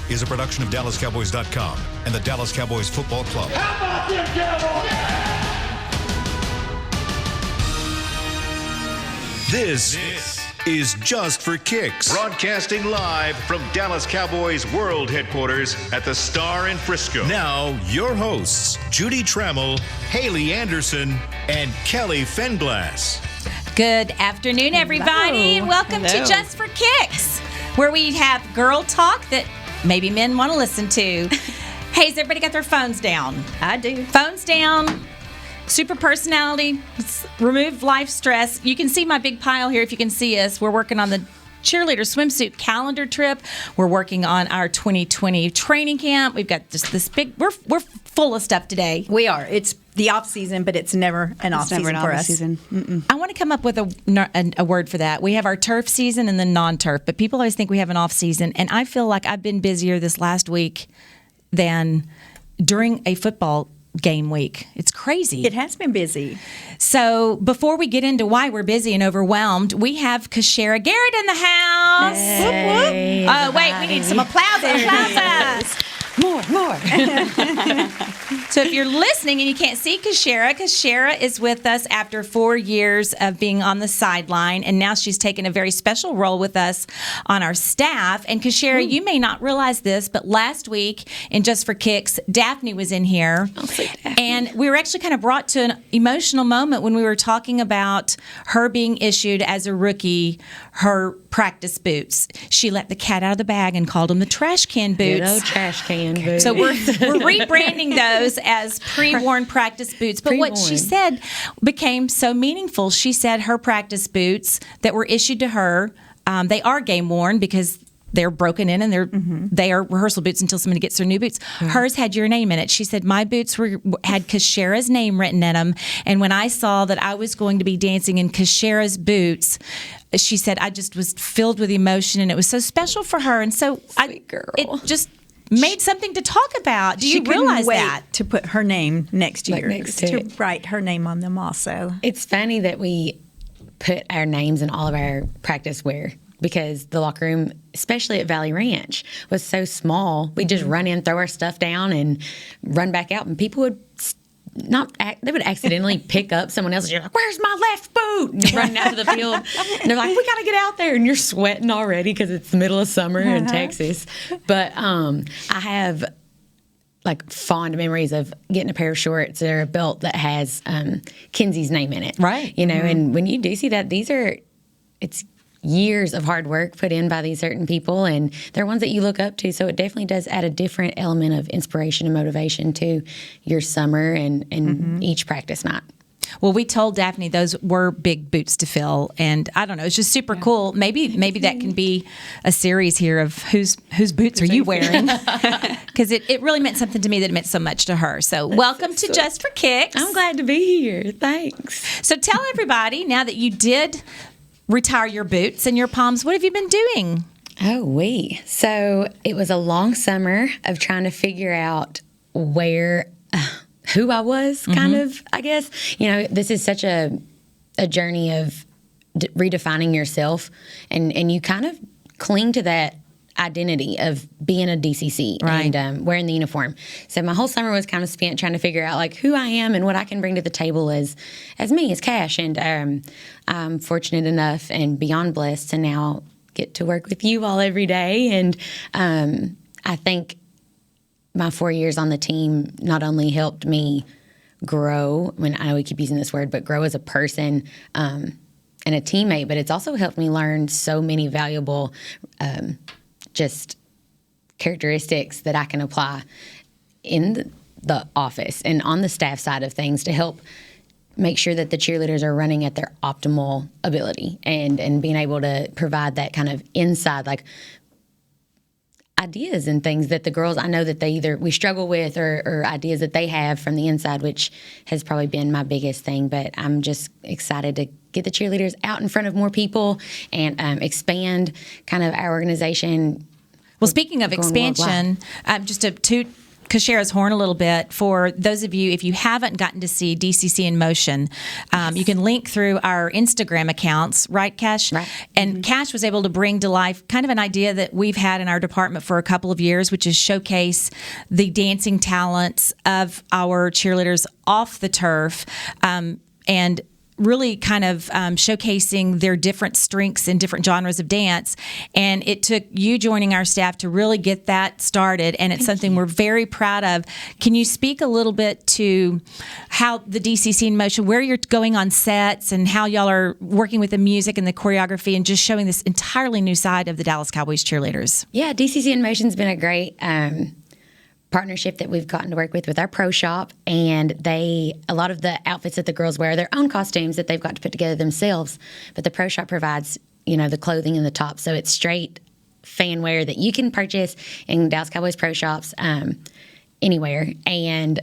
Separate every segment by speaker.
Speaker 1: is a production of DallasCowboys.com and the Dallas Cowboys Football Club.
Speaker 2: How about them Cowboys?
Speaker 1: This is Just for Kicks.
Speaker 3: Broadcasting live from Dallas Cowboys World Headquarters at the Star in Frisco.
Speaker 1: Now, your hosts, Judy Trammell, Haley Anderson, and Kelly Fenglass.
Speaker 4: Good afternoon, everybody.
Speaker 5: Hello.
Speaker 4: Welcome
Speaker 5: Hello.
Speaker 4: to Just for Kicks, where we have girl talk that maybe men want to listen to. Hey, has everybody got their phones down?
Speaker 5: I do.
Speaker 4: Phones down. Super personality. Remove life stress. You can see my big pile here if you can see us. We're working on the cheerleader swimsuit calendar trip. We're working on our 2020 training camp. We've got just this big, we're full of stuff today.
Speaker 5: We are. It's the off season, but it's never an off season for us.
Speaker 4: I want to come up with a word for that. We have our turf season and then non-turf, but people always think we have an off season. And I feel like I've been busier this last week than during a football game week. It's crazy.
Speaker 5: It has been busy.
Speaker 4: So before we get into why we're busy and overwhelmed, we have KaShara Garrett in the house.
Speaker 5: Hey.
Speaker 4: Oh, wait, we need some applause.
Speaker 5: More.
Speaker 4: So if you're listening and you can't see KaShara is with us after 4 years of being on the sideline, and now she's taken a very special role with us on our staff. And KaShara, you may not realize this, but last week in Just for Kicks, Daphne was in here. And we were actually kind of brought to an emotional moment when we were talking about her being issued as a rookie her practice boots. She let the cat out of the bag and called them the trash can boots.
Speaker 6: Good old trash can boots.
Speaker 4: So we're rebranding those as pre-worn practice boots. But what she said became so meaningful. She said her practice boots that were issued to her, they are game worn because they're broken in and they are rehearsal boots until somebody gets their new boots. Hers had your name in it. She said, my boots had KaShara's name written in them. And when I saw that I was going to be dancing in KaShara's boots, she said, I just was filled with emotion and it was so special for her. And so it just made something to talk about. Do you realize that?
Speaker 5: To put her name next to yours.
Speaker 6: next to it.
Speaker 5: Write her name on them also.
Speaker 6: It's funny that we put our names in all of our practice wear because the locker room, especially at Valley Ranch, was so small. We'd just run in, throw our stuff down, and run back out, and people would they would accidentally pick up someone else's. You're like, where's my left boot? And you're running out to the field. And they're like, we got to get out there. And you're sweating already because it's the middle of summer in Texas. But I have like fond memories of getting a pair of shorts or a belt that has Kenzie's name in it.
Speaker 4: Right.
Speaker 6: You know, and when you do see that, it's years of hard work put in by these certain people, and they're ones that you look up to. So it definitely does add a different element of inspiration and motivation to your summer and each practice night.
Speaker 4: Well, we told Daphne those were big boots to fill, and I don't know, it's just super cool. Maybe that can be a series here of whose boots are you wearing? Because it really meant something to me that it meant so much to her. So welcome to Just for Kicks.
Speaker 6: I'm glad to be here. Thanks.
Speaker 4: So tell everybody, now that you did retire your boots and your palms, what have you been doing?
Speaker 6: So it was a long summer of trying to figure out who I was, kind of, I guess. You know, this is such a journey of redefining yourself, and you kind of cling to that identity of being a DCC and wearing the uniform. So my whole summer was kind of spent trying to figure out like who I am and what I can bring to the table as me, as Cash. And I'm fortunate enough and beyond blessed to now get to work with you all every day. And I think my 4 years on the team not only helped me grow, I know we keep using this word, but grow as a person and a teammate, but it's also helped me learn so many valuable just characteristics that I can apply in the office and on the staff side of things to help make sure that the cheerleaders are running at their optimal ability and being able to provide that kind of inside, like, ideas and things that the girls, I know that we struggle with or ideas that they have from the inside, which has probably been my biggest thing. But I'm just excited to get the cheerleaders out in front of more people and expand kind of our organization.
Speaker 4: Well, speaking of expansion, just to toot KaShara's horn a little bit. For those of you, if you haven't gotten to see DCC In Motion, you can link through our Instagram accounts, right, Kash?
Speaker 6: Right.
Speaker 4: And Kash was able to bring to life kind of an idea that we've had in our department for a couple of years, which is showcase the dancing talents of our cheerleaders off the turf, and really kind of showcasing their different strengths in different genres of dance. And it took you joining our staff to really get that started, and it's something we're very proud of. Can you speak a little bit to how the DCC In Motion, where you're going on sets, and how y'all are working with the music and the choreography and just showing this entirely new side of the Dallas Cowboys cheerleaders?
Speaker 6: Yeah, DCC In Motion's been a great partnership that we've gotten to work with our pro shop, and a lot of the outfits that the girls wear are their own costumes that they've got to put together themselves, but the pro shop provides, the clothing and the top, so it's straight fan wear that you can purchase in Dallas Cowboys pro shops anywhere. And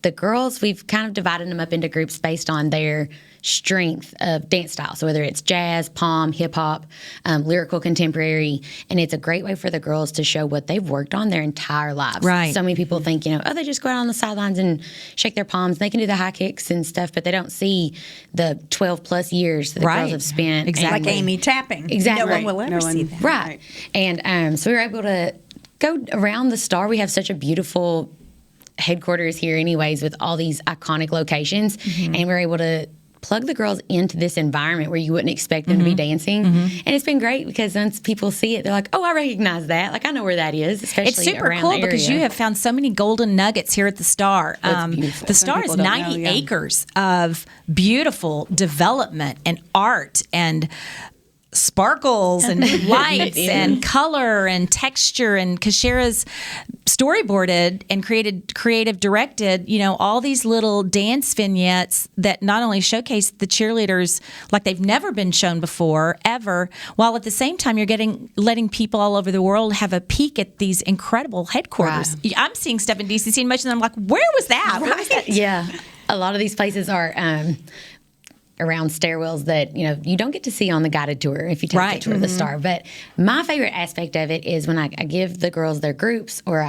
Speaker 6: the girls, we've kind of divided them up into groups based on their strength of dance style. So whether it's jazz, pom, hip hop, lyrical, contemporary, and it's a great way for the girls to show what they've worked on their entire lives.
Speaker 4: Right.
Speaker 6: So many people think, they just go out on the sidelines and shake their palms. They can do the high kicks and stuff, but they don't see the 12 plus years that the girls have spent.
Speaker 4: Exactly.
Speaker 5: Like Amy tapping.
Speaker 6: Exactly.
Speaker 5: No one will ever see that.
Speaker 6: Right. And so we were able to go around the star. We have such a beautiful headquarters here anyways with all these iconic locations, and we're able to plug the girls into this environment where you wouldn't expect them to be dancing. And it's been great because once people see it, they're like, oh, I recognize that. Like, I know where that is, especially
Speaker 4: it's super
Speaker 6: around
Speaker 4: cool
Speaker 6: the area.
Speaker 4: because you have found so many golden nuggets here at the Star.
Speaker 6: Beautiful.
Speaker 4: The Star is 90 acres of beautiful development and art and sparkles and lights and color and texture, and KaShara's storyboarded and creative directed, all these little dance vignettes that not only showcase the cheerleaders like they've never been shown before, ever, while at the same time you're letting people all over the world have a peek at these incredible headquarters. Right. I'm seeing stuff in DCC In Motion and I'm like, where was that? Where was that?
Speaker 6: Yeah. A lot of these places are around stairwells that you don't get to see on the guided tour if you take the tour of the Star. But my favorite aspect of it is when I give the girls their groups, or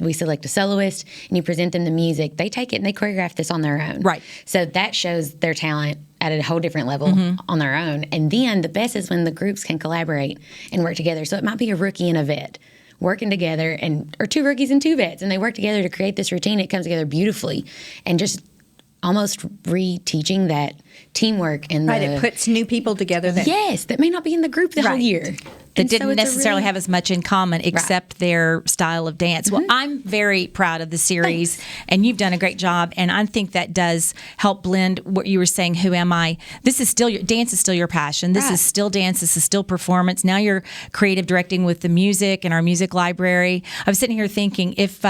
Speaker 6: we select a soloist and you present them the music, they take it and they choreograph this on their own. Right. So that shows their talent at a whole different level on their own. And then the best is when the groups can collaborate and work together. So it might be a rookie and a vet working together, or two rookies and two vets, and they work together to create this routine. It comes together beautifully, and just almost re-teaching that teamwork and
Speaker 5: it puts new people together
Speaker 6: that may not be in the group the whole year.
Speaker 4: That didn't necessarily have as much in common except their style of dance. Well, I'm very proud of the series, and you've done a great job, and I think that does help blend what you were saying, who am I? This is still dance is still your passion. This is still dance. This is still performance. Now you're creative directing with the music and our music library. I was sitting here thinking, if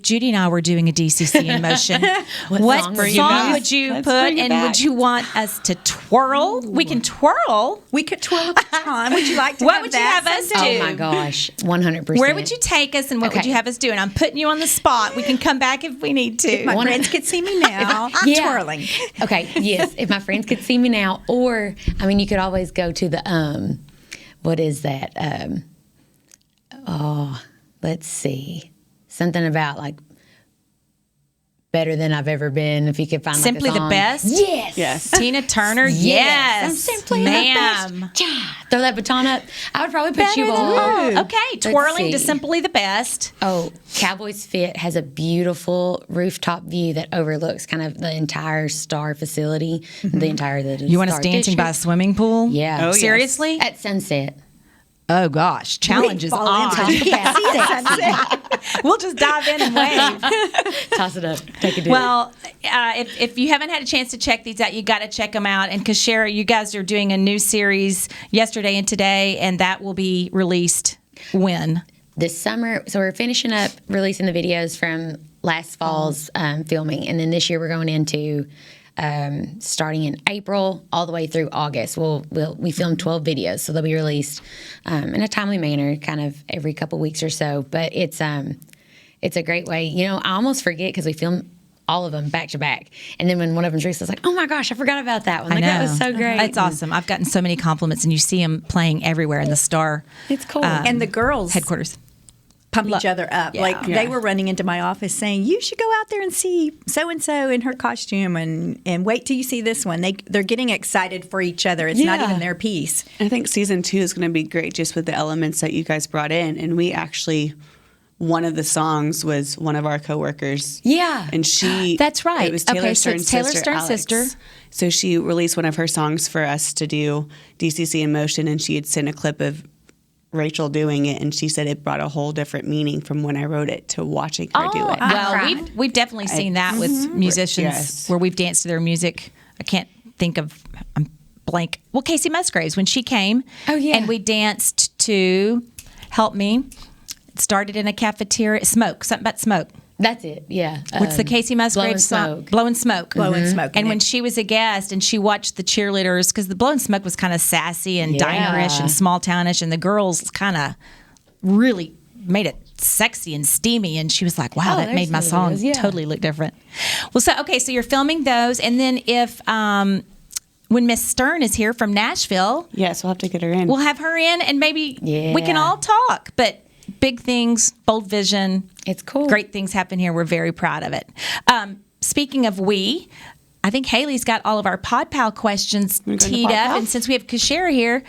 Speaker 4: Judy and I were doing a DCC In Motion, what song would you put, and would you want us to twirl? We can twirl.
Speaker 5: We could twirl at the time. Would you like to
Speaker 4: What would you have us do?
Speaker 6: Oh my gosh, 100%.
Speaker 4: Where would you take us, and what would you have us do? And I'm putting you on the spot. We can come back if we need to.
Speaker 5: If my friends could see me now, I'm twirling.
Speaker 6: Okay, yes. If my friends could see me now, or you could always go to the what is that? Let's see, something about like better than I've ever been. If you could find
Speaker 4: Simply
Speaker 6: like a song.
Speaker 4: The Best.
Speaker 6: Yes.
Speaker 4: Tina Turner. Yes.
Speaker 6: I'm simply
Speaker 4: ma'am.
Speaker 6: the best. Throw that baton up. I would probably put you on.
Speaker 4: Okay, twirling to Simply the Best.
Speaker 6: Oh, Cowboys Fit has a beautiful rooftop view that overlooks kind of the entire Star facility, the entire
Speaker 4: You want us dancing by a swimming pool?
Speaker 6: Yeah.
Speaker 4: Oh, seriously?
Speaker 6: Yes. At sunset.
Speaker 4: Oh gosh, challenge is on. We'll just dive in and wave.
Speaker 6: Toss it up. Take a dip.
Speaker 4: Well, if you haven't had a chance to check these out, you got to check them out. And KaShara, you guys are doing a new series yesterday and today, and that will be released when?
Speaker 6: This summer. So we're finishing up releasing the videos from last fall's filming, and then this year we're going into starting in April all the way through August. We filmed 12 videos, so they'll be released in a timely manner, kind of every couple weeks or so. But it's a great way. I almost forget because we film all of them back to back, and then when one of them's released, I was like, oh my gosh, I forgot about that one. That was so great.
Speaker 4: It's awesome. I've gotten so many compliments, and you see them playing everywhere in the Star.
Speaker 6: It's cool.
Speaker 5: And the girls
Speaker 4: headquarters
Speaker 5: pump each other up.
Speaker 4: Yeah.
Speaker 5: Like they were running into my office saying, "You should go out there and see so and so in her costume, and wait till you see this one." They're getting excited for each other. It's not even their piece.
Speaker 2: I think season 2 is going to be great just with the elements that you guys brought in, and we actually. One of the songs was one of our coworkers.
Speaker 6: Yeah.
Speaker 2: And she...
Speaker 4: That's right.
Speaker 2: It was Taylor Stern's
Speaker 4: Taylor
Speaker 2: sister,
Speaker 4: Stern's
Speaker 2: Alex.
Speaker 4: sister.
Speaker 2: So she released one of her songs for us to do, DCC In Motion, and she had sent a clip of Rachel doing it, and she said it brought a whole different meaning from when I wrote it to watching her do it.
Speaker 4: Well, we've definitely seen that with musicians where we've danced to their music. I can't think of... I'm blank. Well, Casey Musgraves, when she came.
Speaker 6: Oh, yeah.
Speaker 4: And we danced to... Help me. Started in a cafeteria. Something about smoke.
Speaker 6: That's it, yeah.
Speaker 4: What's the Casey Musgraves song? Blowing Smoke.
Speaker 5: Blowing Smoke.
Speaker 4: And when she was a guest and she watched the cheerleaders, because the Blowing Smoke was kind of sassy and dinerish and small townish, and the girls kind of really made it sexy and steamy, and she was like, wow, that made my song totally look different. Well, so you're filming those, and then if when Miss Stern is here from Nashville,
Speaker 2: Yes, we'll have to get her in.
Speaker 4: we'll have her in, and maybe we can all talk. But big things, bold vision.
Speaker 6: It's cool.
Speaker 4: Great things happen here. We're very proud of it. Speaking of I think Haley's got all of our Pod Pal questions teed up. And since we have KaShara here,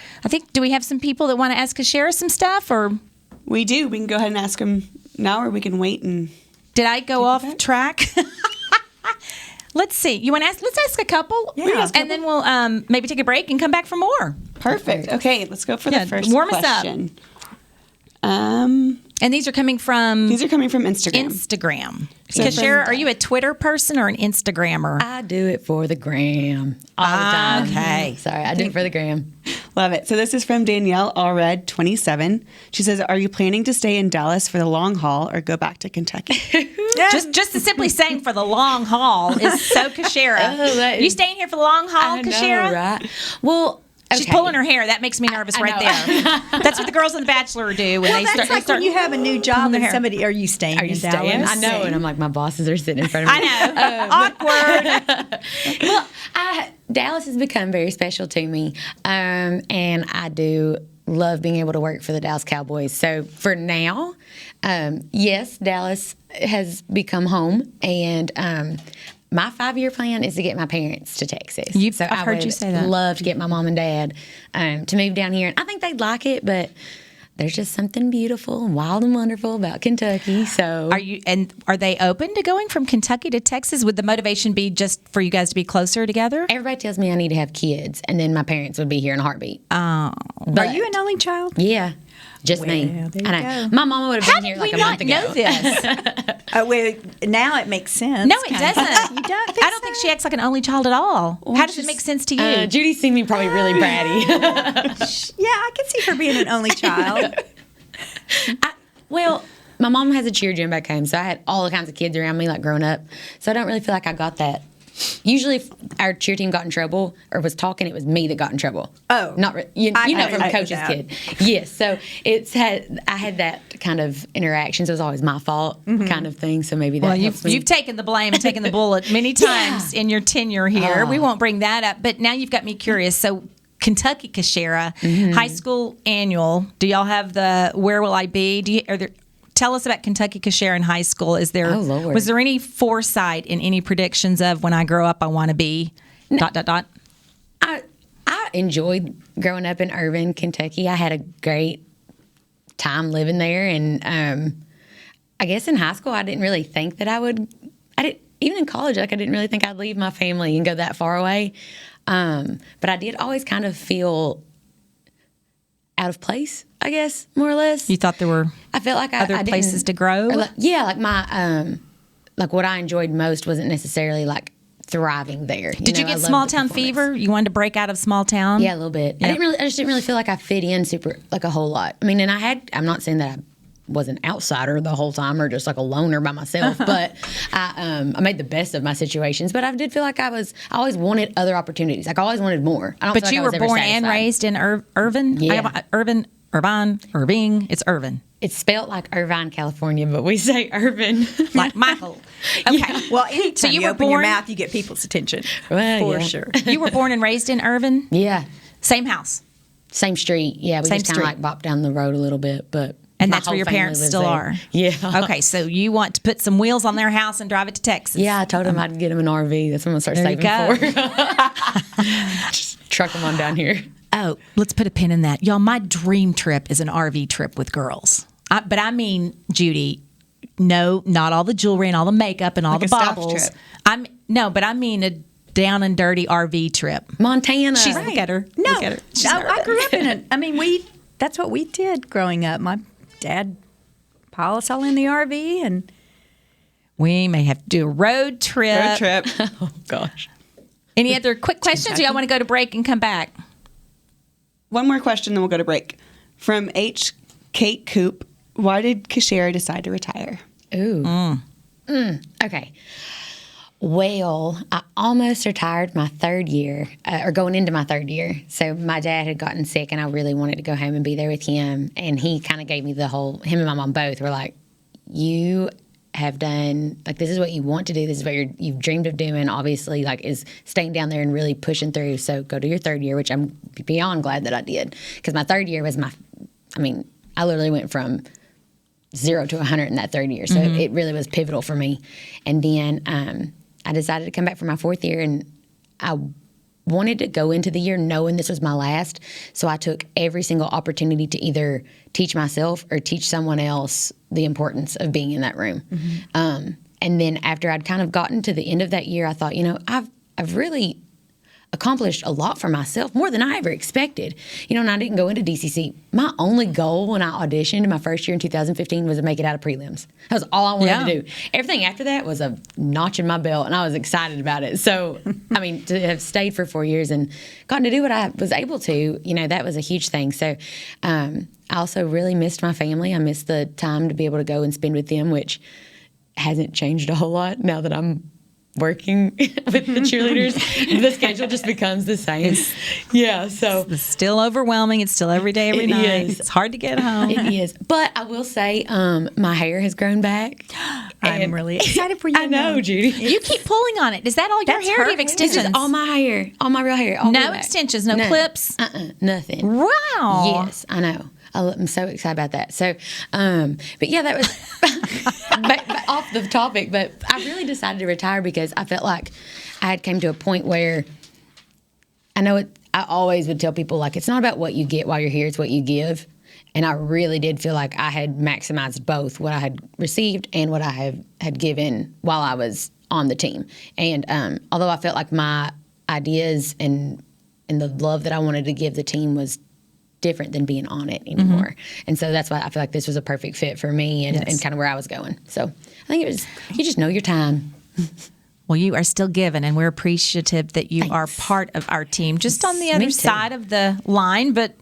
Speaker 4: do we have some people that want to ask KaShara some stuff? Or
Speaker 2: we do. We can go ahead and ask them now, or we can wait and...
Speaker 4: Did I go off track? Let's see. You want to ask? Let's ask a couple.
Speaker 5: Yeah.
Speaker 4: And then we'll maybe take a break and come back for more.
Speaker 2: Perfect. Okay, let's go for the first
Speaker 4: warm
Speaker 2: question.
Speaker 4: us up. And these are coming from
Speaker 2: Instagram.
Speaker 4: So KaShara, are you a Twitter person or an Instagrammer?
Speaker 6: I do it for the gram all the time. Okay. Sorry, I do it for the gram.
Speaker 2: Love it. So this is from Danielle Allred, 27. She says, are you planning to stay in Dallas for the long haul or go back to Kentucky?
Speaker 4: Just simply saying for the long haul is so KaShara. You staying here for the long haul, KaShara?
Speaker 6: Right? Well,
Speaker 4: she's pulling her hair. That makes me nervous there. That's what the girls on The Bachelor do when they start.
Speaker 5: Like when you have a new job and somebody, are you staying in Dallas?
Speaker 6: I know, and I'm like, my bosses are sitting in front of me.
Speaker 4: I know. Awkward.
Speaker 6: Well, Dallas has become very special to me, and I do love being able to work for the Dallas Cowboys. So for now, yes, Dallas has become home, and my 5-year plan is to get my parents to Texas.
Speaker 4: I've heard you say that.
Speaker 6: Love to get my mom and dad to move down here, and I think they'd like it, but there's just something beautiful and wild and wonderful about Kentucky. So
Speaker 4: are they open to going from Kentucky to Texas? Would the motivation be just for you guys to be closer together?
Speaker 6: Everybody tells me I need to have kids, and then my parents would be here in a heartbeat.
Speaker 5: Oh, are you an only child?
Speaker 6: Yeah. Just me.
Speaker 5: There you go.
Speaker 6: My mama would have been here like a month ago.
Speaker 4: How did we not know this?
Speaker 5: Now it makes sense.
Speaker 4: No, it doesn't.
Speaker 5: You don't
Speaker 4: I don't think she acts like an only child at all. How does it make sense to you?
Speaker 6: Judy's seen me probably really bratty.
Speaker 5: Yeah, I can see her being an only child.
Speaker 6: Well, my mom has a cheer gym back home, so I had all kinds of kids around me, like growing up. So I don't really feel like I got that. Usually, if our cheer team got in trouble or was talking, it was me that got in trouble.
Speaker 5: Oh,
Speaker 6: not you know from a coach's kid. Yes, so I had that kind of interaction. So it was always my fault, kind of thing. So maybe that.
Speaker 4: Well, you've taken the blame and taken the bullet many times in your tenure here. We won't bring that up, but now you've got me curious. So Kentucky KaShara, high school annual. Do y'all have the Where Will I Be? Tell us about Kentucky KaShara in high school. Was there any foresight in any predictions of when I grow up I want to be ...
Speaker 6: I enjoyed growing up in Irvine, Kentucky. I had a great time living there, and I guess in high school I didn't really think that I would. Even in college, I didn't really think I'd leave my family and go that far away. But I did always kind of feel out of place, I guess, more or less.
Speaker 4: You thought there were
Speaker 6: I felt like
Speaker 4: other places to grow?
Speaker 6: My what I enjoyed most wasn't necessarily like thriving there.
Speaker 4: Did you get small town fever? You wanted to break out of small town?
Speaker 6: Yeah, a little bit. Yep. I just didn't really feel like I fit in a whole lot. I mean, and I'm not saying that I was an outsider the whole time or just like a loner by myself, but I made the best of my situations. But I did feel like I always wanted other opportunities. Like I always wanted more.
Speaker 4: But you were born and raised in Irvine?
Speaker 6: Yeah.
Speaker 4: Irving. It's Irvine.
Speaker 6: It's spelled like Irvine, California, but we say Irvine.
Speaker 4: Like Michael. Okay.
Speaker 5: Yeah. Well, anytime you open your mouth, you get people's attention.
Speaker 6: Well,
Speaker 5: for sure.
Speaker 4: You were born and raised in Irvine?
Speaker 6: Yeah.
Speaker 4: Same house?
Speaker 6: Same street. Yeah, we just kind of like bopped down the road a little bit, but...
Speaker 4: And
Speaker 6: My
Speaker 4: that's where
Speaker 6: whole
Speaker 4: your
Speaker 6: family
Speaker 4: parents
Speaker 6: lives
Speaker 4: still
Speaker 6: there.
Speaker 4: are.
Speaker 6: Yeah.
Speaker 4: Okay, so you want to put some wheels on their house and drive it to Texas.
Speaker 6: Yeah, I told him I'd get him an RV. That's what I'm going to start saving for. Just truck them on down here.
Speaker 4: Oh, let's put a pin in that. Y'all, my dream trip is an RV trip with girls. But I mean, Judy, no, not all the jewelry and all the makeup and all
Speaker 2: Like
Speaker 4: the
Speaker 2: a staff
Speaker 4: baubles.
Speaker 2: trip.
Speaker 4: But I mean a down and dirty RV trip.
Speaker 6: Montana.
Speaker 4: Look at her.
Speaker 5: No,
Speaker 4: Look at her. She's
Speaker 5: I grew up in it. I mean, that's what we did growing up. My dad piled us all in the RV, and
Speaker 4: We may have to do a road trip.
Speaker 6: Oh, gosh.
Speaker 4: Any other quick questions? Or y'all want to go to break and come back?
Speaker 2: One more question, then we'll go to break. From H. Kate Coop, why did KaShara decide to retire?
Speaker 6: Ooh. Okay. Well, I almost retired my third year, or going into my third year. So my dad had gotten sick, and I really wanted to go home and be there with him. And he kind of gave me him and my mom both were like, you have done, like, this is what you want to do. This is what you've dreamed of doing, obviously, like, is staying down there and really pushing through. So go to your third year, which I'm beyond glad that I did. Because my third year was I literally went from 0 to 100 in that third year. So it really was pivotal for me. And then I decided to come back for my fourth year, and I wanted to go into the year knowing this was my last. So I took every single opportunity to either teach myself or teach someone else the importance of being in that room. And then after I'd kind of gotten to the end of that year, I thought, I've really accomplished a lot for myself, more than I ever expected. And I didn't go into DCC. My only goal when I auditioned in my first year in 2015 was to make it out of prelims. That was all I wanted to do. Everything after that was a notch in my belt, and I was excited about it. So, to have stayed for 4 years and gotten to do what I was able to, that was a huge thing. So, I also really missed my family. I missed the time to be able to go and spend with them, which hasn't changed a whole lot now that I'm working with the cheerleaders. The schedule just becomes the same. So
Speaker 4: It's still overwhelming. It's still every day, every night.
Speaker 6: is.
Speaker 4: It's hard to get home.
Speaker 6: It is. But I will say, my hair has grown back.
Speaker 5: I'm really excited for you.
Speaker 6: I know, Judy.
Speaker 4: You keep pulling on it. Is that all your
Speaker 5: That's
Speaker 4: hair?
Speaker 5: her
Speaker 4: Do you have
Speaker 5: hair.
Speaker 4: extensions?
Speaker 6: This is all my hair, all my real hair. All the way
Speaker 4: No
Speaker 6: back.
Speaker 4: extensions, no clips?
Speaker 6: Nothing.
Speaker 4: Wow.
Speaker 6: Yes, I know. I'm so excited about that. So, but yeah, that was but off the topic. But I really decided to retire because I felt like I had come to a point where I always would tell people, like, it's not about what you get while you're here, it's what you give. And I really did feel like I had maximized both what I had received and what I had given while I was on the team. And although I felt like my ideas and the love that I wanted to give the team was different than being on it anymore. And so that's why I feel like this was a perfect fit for me and kind of where I was going. So I think it was, you just know your time.
Speaker 4: Well, you are still given, and we're appreciative that you are part of our team, just on the other
Speaker 6: too.
Speaker 4: side of the line, but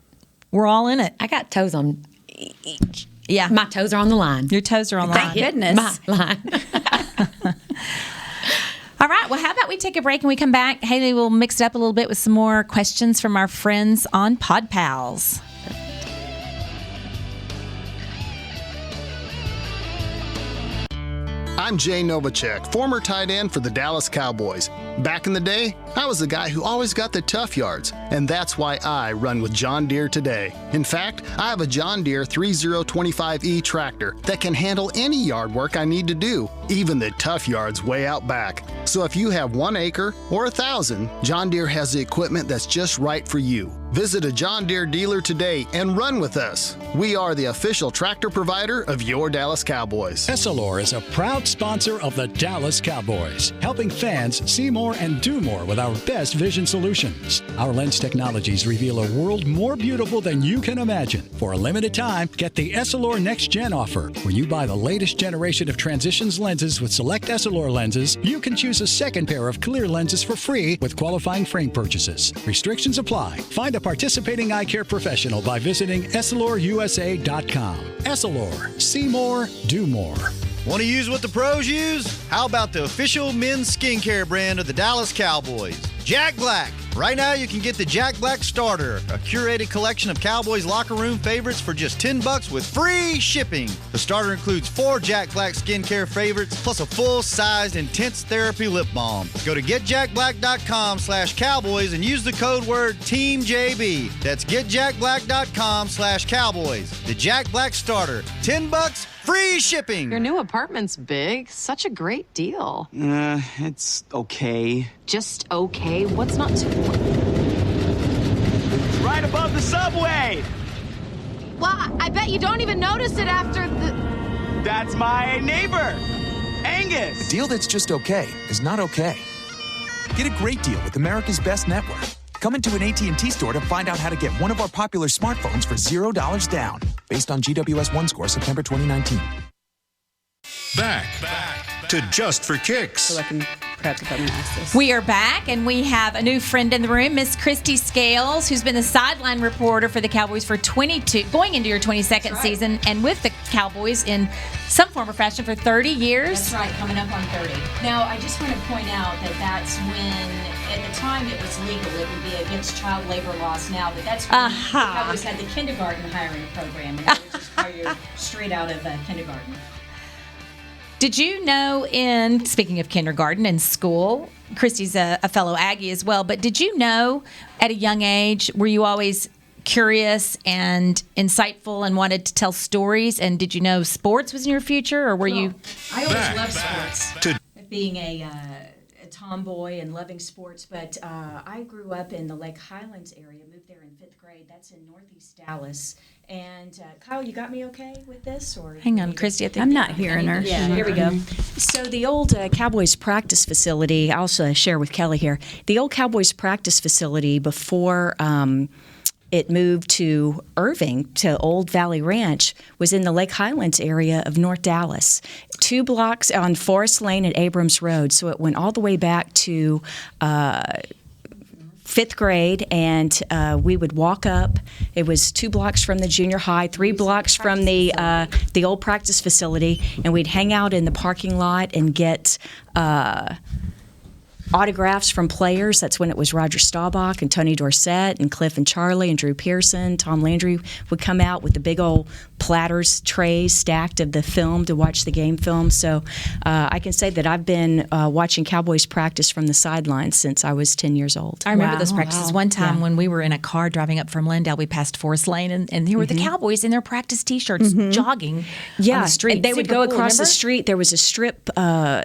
Speaker 4: we're all in it.
Speaker 6: I got toes on each.
Speaker 4: Yeah.
Speaker 6: My toes are on the line.
Speaker 4: Your toes are on the
Speaker 5: Thank
Speaker 4: line.
Speaker 5: goodness.
Speaker 6: My line.
Speaker 4: All right. Well, how about we take a break and we come back? Haley will mix it up a little bit with some more questions from our friends on Pod Pals.
Speaker 7: I'm Jay Novacek, former tight end for the Dallas Cowboys. Back in the day, I was the guy who always got the tough yards, and that's why I run with John Deere today. In fact, I have a John Deere 3025E tractor that can handle any yard work I need to do, even the tough yards way out back. So if you have 1 acre or 1,000, John Deere has the equipment that's just right for you. Visit a John Deere dealer today and run with us. We are the official tractor provider of your Dallas Cowboys.
Speaker 8: Essilor is a proud sponsor of the Dallas Cowboys, helping fans see more and do more with our best vision solutions. Our lens technologies reveal a world more beautiful than you can imagine. For a limited time, get the Essilor Next Gen offer. When you buy the latest generation of Transitions lenses with select Essilor lenses, you can choose a second pair of clear lenses for free with qualifying frame purchases. Restrictions apply. Find a participating eye care professional by visiting EssilorUSA.com. Essilor. See more, do more.
Speaker 9: Want to use what the pros use? How about the official men's skincare brand of the Dallas Cowboys? Jack Black. Right now, you can get the Jack Black Starter, a curated collection of Cowboys locker room favorites for just $10 with free shipping. The starter includes 4 Jack Black skincare favorites, plus a full-sized intense therapy lip balm. Go to getjackblack.com/Cowboys and use the code word TEAMJB. That's getjackblack.com/Cowboys. The Jack Black Starter, $10, free shipping.
Speaker 10: Your new apartment's big. Such a great deal.
Speaker 11: It's okay.
Speaker 10: Just okay? What's not to...
Speaker 11: It's right above the subway.
Speaker 10: Well, I bet you don't even notice it after the...
Speaker 11: That's my neighbor, Angus.
Speaker 12: A deal that's just okay is not okay. Get a great deal with America's Best Network. Come into an AT&T store to find out how to get one of our popular smartphones for $0 down. Based on GWS 1 score, September 2019.
Speaker 1: Back to Just for Kicks.
Speaker 2: So I can prep if I'm going to ask this.
Speaker 4: We are back, and we have a new friend in the room, Miss Kristi Scales, who's been the sideline reporter for the Cowboys for going into your 22nd season, and with the Cowboys in some form or fashion for 30 years.
Speaker 13: That's right, coming up on 30. Now, I just want to point out that that's when, at the time it was legal, it would be against child labor laws now, but that's when the Cowboys had the kindergarten hiring program, and they would just hire you straight out of kindergarten.
Speaker 4: Did you know speaking of kindergarten and school, Kristi's a fellow Aggie as well, but did you know at a young age, were you always curious and insightful and wanted to tell stories? And did you know sports was in your future, or were you?
Speaker 13: I always loved sports. Being a tomboy and loving sports, but I grew up in the Lake Highlands area, moved there in 5th grade. That's in northeast Dallas. And Kyle, you got me okay with this? Or
Speaker 4: hang on, Kristi, I think
Speaker 5: I'm not hearing her.
Speaker 13: Yeah, here we go. So the old Cowboys practice facility, I'll also share with Kelly here, the old Cowboys practice facility before it moved to Irving, to Old Valley Ranch, was in the Lake Highlands area of North Dallas, 2 blocks on Forest Lane and Abrams Road. So it went all the way back to 5th grade, and we would walk up. It was 2 blocks from the junior high, 3 blocks from the old practice facility, and we'd hang out in the parking lot and get autographs from players. That's when it was Roger Staubach and Tony Dorsett and Cliff and Charlie and Drew Pearson. Tom Landry would come out with the big old platters, trays stacked of the film to watch the game film. So I can say that I've been watching Cowboys practice from the sidelines since I was 10 years old.
Speaker 4: I remember those practices. One time when we were in a car driving up from Lindale, we passed Forest Lane, and there were the Cowboys in their practice T-shirts jogging on the street.
Speaker 13: And they would go across the street. There was a strip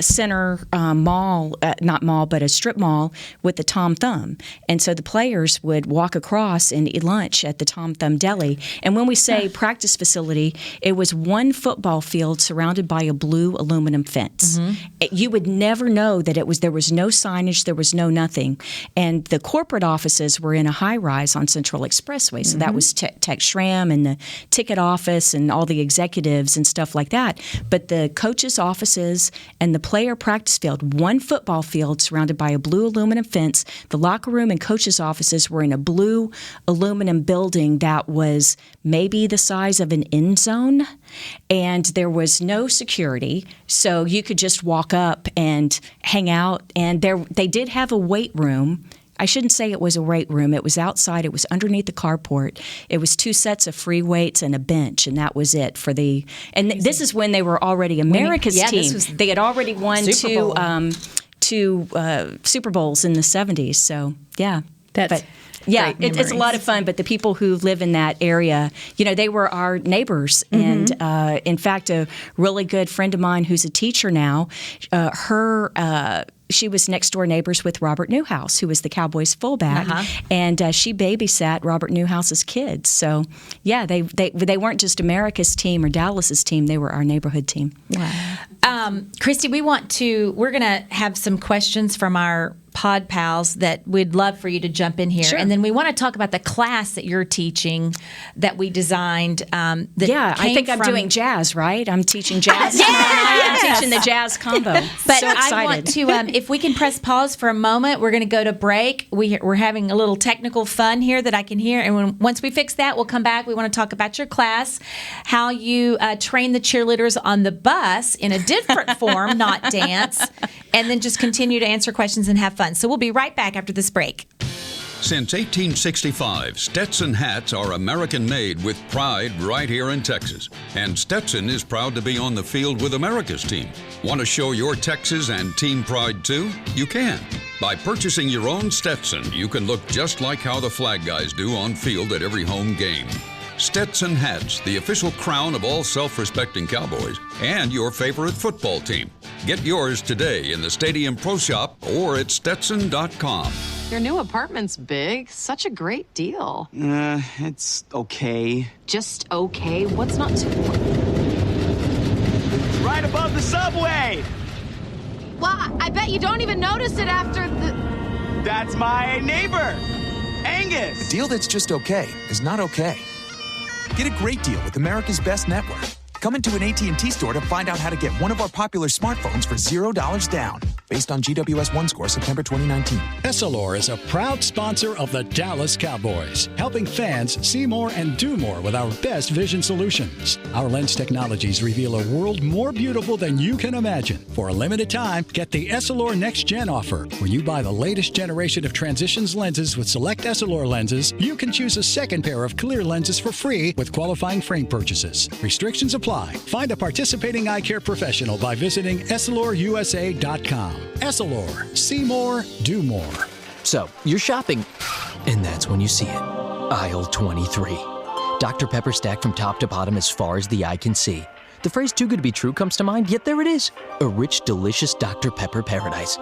Speaker 13: center mall, not mall, but a strip mall with the Tom Thumb. And so the players would walk across and eat lunch at the Tom Thumb Deli. And when we say practice facility, it was one football field surrounded by a blue aluminum fence. You would never know that there was no signage, there was no nothing. And the corporate offices were in a high-rise on Central Expressway. So that was Tech Schramm and the ticket office and all the executives and stuff like that. But the coaches' offices and the player practice field, one football field surrounded by a blue aluminum fence. The locker room and coaches' offices were in a blue aluminum building that was maybe the size of an end zone, and there was no security, so you could just walk up and hang out. And they did have a weight room. I shouldn't say it was a weight room. It was outside. It was underneath the carport. It was 2 sets of free weights and a bench, and that was it for the. And this is when they were already America's team. They had already won two Super Bowls in the 70s. So, yeah. It's a lot of fun. But the people who live in that area, they were our neighbors. And, in fact, a really good friend of mine who's a teacher now, she was next door neighbors with Robert Newhouse, who was the Cowboys fullback, and she babysat Robert Newhouse's kids. So, yeah, they weren't just America's team or Dallas's team; they were our neighborhood team.
Speaker 4: Wow. Kristi, we're going to have some questions from our pod pals that we'd love for you to jump in here. Sure. And then we want to talk about the class that you're teaching that we designed.
Speaker 13: I think I'm doing jazz, right? I'm teaching jazz. I'm teaching the jazz combo.
Speaker 4: But so I want to, if we can press pause for a moment, we're going to go to break. We're having a little technical fun here that I can hear. And once we fix that, we'll come back. We want to talk about your class, how you train the cheerleaders on the bus in a different form, not dance, and then just continue to answer questions and have fun. So we'll be right back after this break.
Speaker 14: Since 1865, Stetson hats are American-made with pride right here in Texas. And Stetson is proud to be on the field with America's team. Want to show your Texas and team pride too? You can. By purchasing your own Stetson, you can look just like how the flag guys do on field at every home game. Stetson hats, the official crown of all self-respecting Cowboys, and your favorite football team. Get yours today in the Stadium Pro Shop or at Stetson.com.
Speaker 15: Your new apartment's big. Such a great deal.
Speaker 11: It's okay.
Speaker 15: Just okay? What's not to...
Speaker 11: Right above the subway!
Speaker 10: Well, I bet you don't even notice it after the...
Speaker 11: That's my neighbor, Angus.
Speaker 12: A deal that's just okay is not okay. Get a great deal with America's Best Network. Come into an AT&T store to find out how to get one of our popular smartphones for $0 down. Based on GWS 1 score September 2019.
Speaker 8: Essilor is a proud sponsor of the Dallas Cowboys, helping fans see more and do more with our best vision solutions. Our lens technologies reveal a world more beautiful than you can imagine. For a limited time, get the Essilor Next Gen offer. When you buy the latest generation of Transitions lenses with select Essilor lenses, you can choose a second pair of clear lenses for free with qualifying frame purchases. Restrictions apply. Find a participating eye care professional by visiting EssilorUSA.com. Essilor. See more, do more.
Speaker 16: So, you're shopping, and that's when you see it. Aisle 23. Dr. Pepper stacked from top to bottom as far as the eye can see. The phrase too good to be true comes to mind, yet there it is. A rich, delicious Dr. Pepper paradise.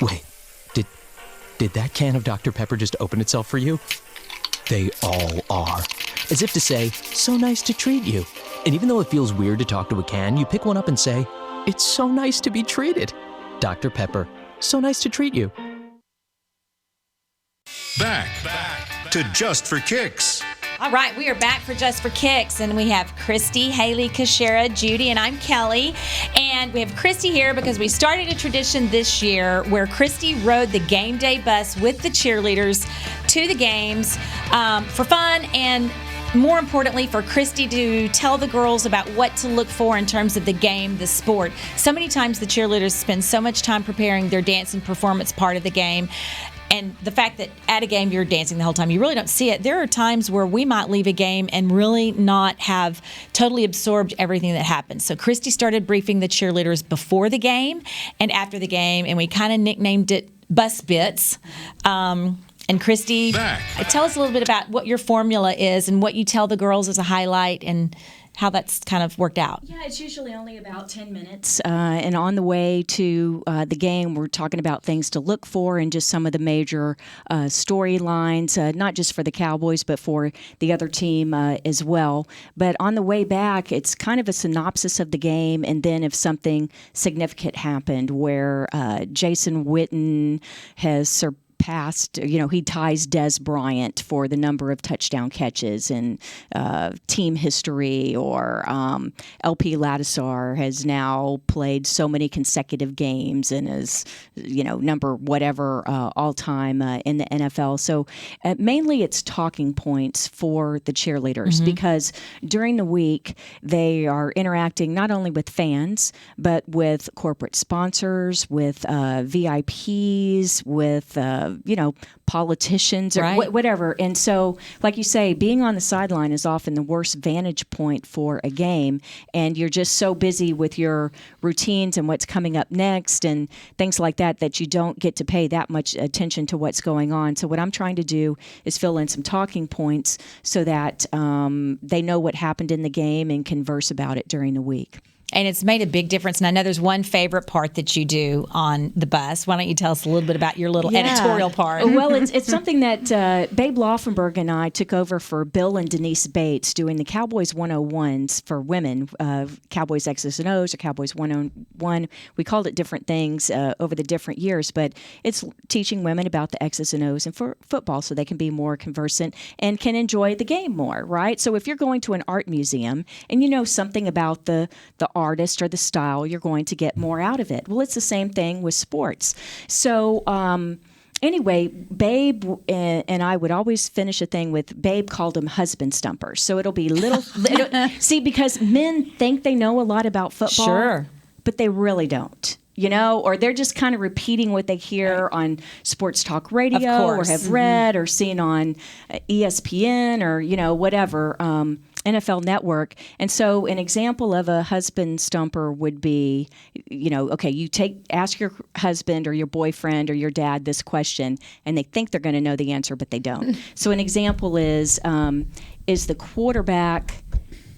Speaker 16: Wait, did that can of Dr. Pepper just open itself for you? They all are. As if to say, so nice to treat you. And even though it feels weird to talk to a can, you pick one up and say, it's so nice to be treated. Dr. Pepper, so nice to treat you.
Speaker 1: Back to Just for Kicks.
Speaker 4: All right, we are back for Just for Kicks, and we have Kristi, Haley, KaShara, Judy, and I'm Kelly. And we have Kristi here because we started a tradition this year where Kristi rode the game day bus with the cheerleaders to the games for fun and more importantly, for Kristi to tell the girls about what to look for in terms of the game, the sport. So many times the cheerleaders spend so much time preparing their dance and performance part of the game. And the fact that at a game you're dancing the whole time, you really don't see it. There are times where we might leave a game and really not have totally absorbed everything that happens. So Kristi started briefing the cheerleaders before the game and after the game, and we kind of nicknamed it Bus Bits. And Kristi, tell us a little bit about what your formula is and what you tell the girls as a highlight and how that's kind of worked out.
Speaker 13: Yeah, it's usually only about 10 minutes. And on the way to the game, we're talking about things to look for and just some of the major storylines, not just for the Cowboys, but for the other team as well. But on the way back, it's kind of a synopsis of the game, and then if something significant happened where Jason Witten has surpassed, he ties Des Bryant for the number of touchdown catches in team history, or LP Ladisar has now played so many consecutive games and is, number whatever all time in the NFL. So mainly it's talking points for the cheerleaders because during the week they are interacting not only with fans, but with corporate sponsors, with VIPs, with politicians or whatever. And so, like you say, being on the sideline is often the worst vantage point for a game. And you're just so busy with your routines and what's coming up next and things like that that you don't get to pay that much attention to what's going on. So what I'm trying to do is fill in some talking points so that they know what happened in the game and converse about it during the week.
Speaker 4: And it's made a big difference. And I know there's one favorite part that you do on the bus. Why don't you tell us a little bit about your little editorial part?
Speaker 13: Well, it's something that Babe Laufenberg and I took over for Bill and Denise Bates doing the Cowboys 101s for women, Cowboys X's and O's or Cowboys 101. We called it different things over the different years, but it's teaching women about the X's and O's and for football so they can be more conversant and can enjoy the game more, right? So if you're going to an art museum and you know something about the artist or the style, you're going to get more out of it. Well, it's the same thing with sports. So anyway, Babe and I would always finish a thing with, Babe called them husband stumpers. So it'll be see, because men think they know a lot about football, but they really don't. or they're just kind of repeating what they hear on sports talk radio or have read or seen on ESPN or, whatever, NFL Network. And so an example of a husband stumper would be, okay, you ask your husband or your boyfriend or your dad this question, and they think they're going to know the answer, but they don't. So an example is the quarterback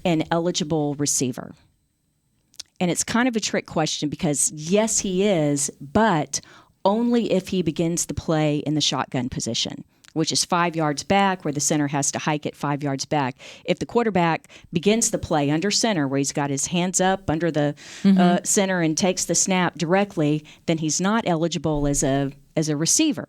Speaker 13: an eligible receiver? And it's kind of a trick question because, yes, he is, but only if he begins the play in the shotgun position, which is 5 yards back, where the center has to hike it 5 yards back. If the quarterback begins the play under center, where he's got his hands up under the center and takes the snap directly, then he's not eligible as a receiver,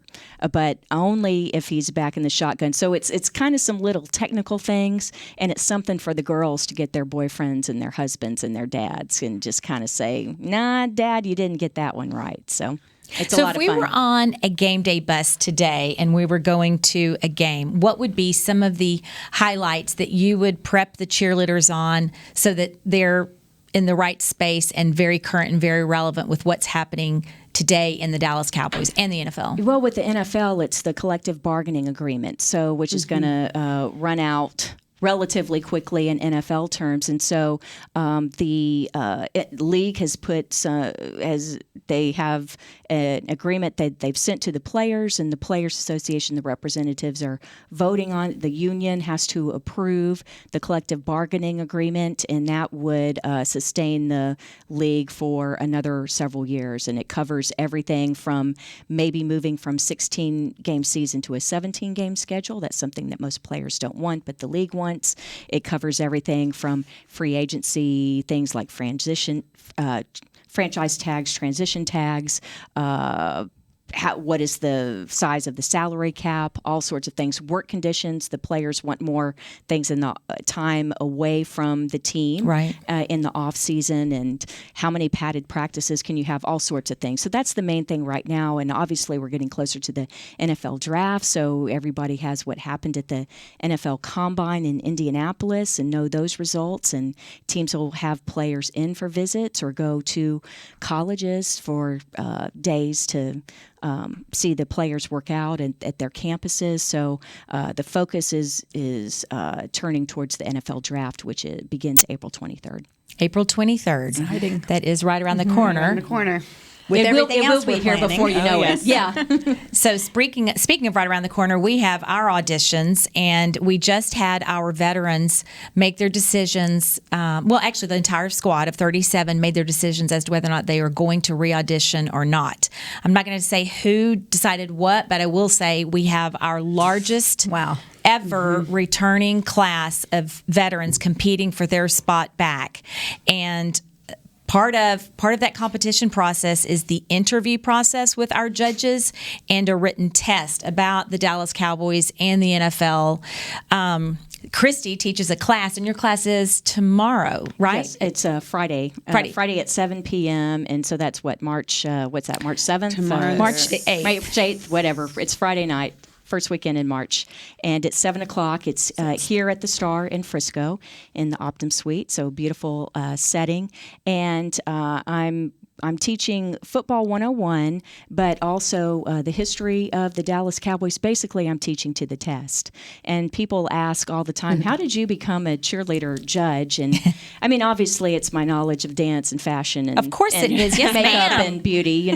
Speaker 13: but only if he's back in the shotgun. So it's kind of some little technical things, and it's something for the girls to get their boyfriends and their husbands and their dads and just kind of say, nah, Dad, you didn't get that one right. So it's a lot of fun.
Speaker 4: So if we were on a game day bus today and we were going to a game, what would be some of the highlights that you would prep the cheerleaders on so that they're in the right space and very current and very relevant with what's happening today in the Dallas Cowboys and the NFL?
Speaker 13: Well, with the NFL, it's the collective bargaining agreement, which is going to run out relatively quickly in NFL terms. And so the league has put, as they have an agreement that they've sent to the players, and the Players Association, the representatives are voting on. The union has to approve the collective bargaining agreement, and that would sustain the league for another several years. And it covers everything from maybe moving from 16-game season to a 17-game schedule. That's something that most players don't want, but the league wants. It covers everything from free agency, things like franchise tags, transition tags, what is the size of the salary cap, all sorts of things. Work conditions, the players want more things in the time away from the team in the off season, and how many padded practices can you have, all sorts of things. So that's the main thing right now, and obviously we're getting closer to the NFL draft, so everybody has what happened at the NFL Combine in Indianapolis and know those results, and teams will have players in for visits or go to colleges for days to see the players work out at their campuses. So the focus is turning towards the NFL draft, which begins April 23rd.
Speaker 4: April 23rd. Exciting. That is right around the corner.
Speaker 2: Around the corner.
Speaker 5: With
Speaker 4: It will be
Speaker 5: here
Speaker 4: before you know it.
Speaker 2: Yeah.
Speaker 4: So speaking of right around the corner, we have our auditions, and we just had our veterans make their decisions. Actually, the entire squad of 37 made their decisions as to whether or not they are going to re-audition or not. I'm not going to say who decided what, but I will say we have our largest ever returning class of veterans competing for their spot back. And Part of that competition process is the interview process with our judges and a written test about the Dallas Cowboys and the NFL. Kristi teaches a class, and your class is tomorrow, right?
Speaker 13: Yes, it's Friday. Friday at 7 p.m. And so that's March 7th?
Speaker 2: Tomorrow.
Speaker 4: March 8th.
Speaker 13: March 8th, whatever. It's Friday night. First weekend in March, and it's 7 o'clock. It's here at the Star in Frisco in the Optum Suite, so beautiful setting. And I'm teaching Football 101, but also the history of the Dallas Cowboys. Basically, I'm teaching to the test. And people ask all the time, how did you become a cheerleader judge? And I mean, obviously, it's my knowledge of dance and fashion. And,
Speaker 4: of course it is. Yes,
Speaker 13: makeup
Speaker 4: ma'am.
Speaker 13: and beauty,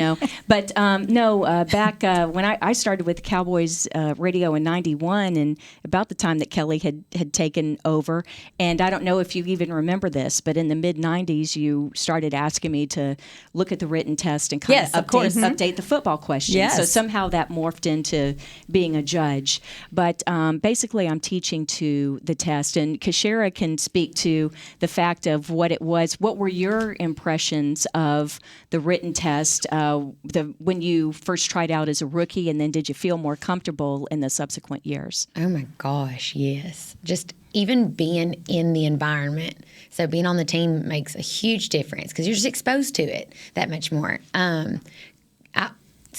Speaker 13: But back when I started with Cowboys radio in 91, and about the time that Kelly had taken over. And I don't know if you even remember this, but in the mid-90s, you started asking me to look at the written test and kind of update the football questions.
Speaker 4: Yes.
Speaker 13: So somehow that morphed into being a judge. But basically, I'm teaching to the test. And KaShara can speak to the fact of what it was. What were your impressions of the written test when you first tried out as a rookie, and then did you feel more comfortable in the subsequent years?
Speaker 6: Oh, my gosh, yes. Just even being in the environment. So being on the team makes a huge difference because you're just exposed to it that much more.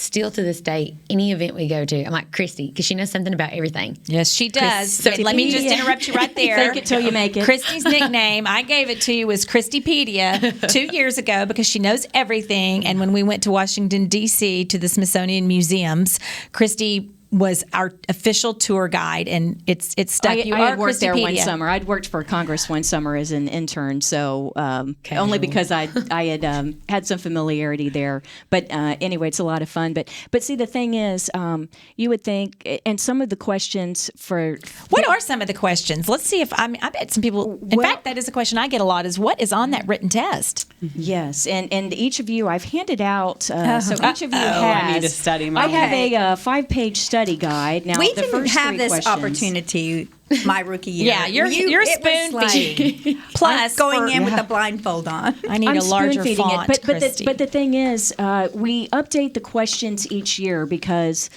Speaker 6: still to this day, any event we go to, I'm like, Kristi, because she knows something about everything.
Speaker 4: Yes, she does. So let me just interrupt you right there.
Speaker 13: Fake it till you make it.
Speaker 4: Kristi's nickname, I gave it to you, was Kristipedia 2 years ago because she knows everything. And when we went to Washington, D.C. to the Smithsonian Museums, Kristi was our official tour guide, and it's stuck.
Speaker 13: I had worked there one summer. I'd worked for Congress one summer as an intern, so only because I had had some familiarity there. But anyway, it's a lot of fun. But see, the thing is, you would think, and some of the questions for
Speaker 4: what are some of the questions? Let's see if I bet some people. In fact, that is a question I get a lot: is what is on that written test?
Speaker 13: Yes, and each of you, I've handed out. So each of you has.
Speaker 2: I need to study my.
Speaker 13: I have a 5-page study guide. Now,
Speaker 5: we
Speaker 13: the
Speaker 5: didn't
Speaker 13: first
Speaker 5: have
Speaker 13: three
Speaker 5: this
Speaker 13: questions.
Speaker 5: opportunity my rookie year.
Speaker 4: Yeah, you're spoon feeding. Plus,
Speaker 5: going in with the blindfold on.
Speaker 4: I need a larger font.
Speaker 13: But the thing is, we update the questions each year because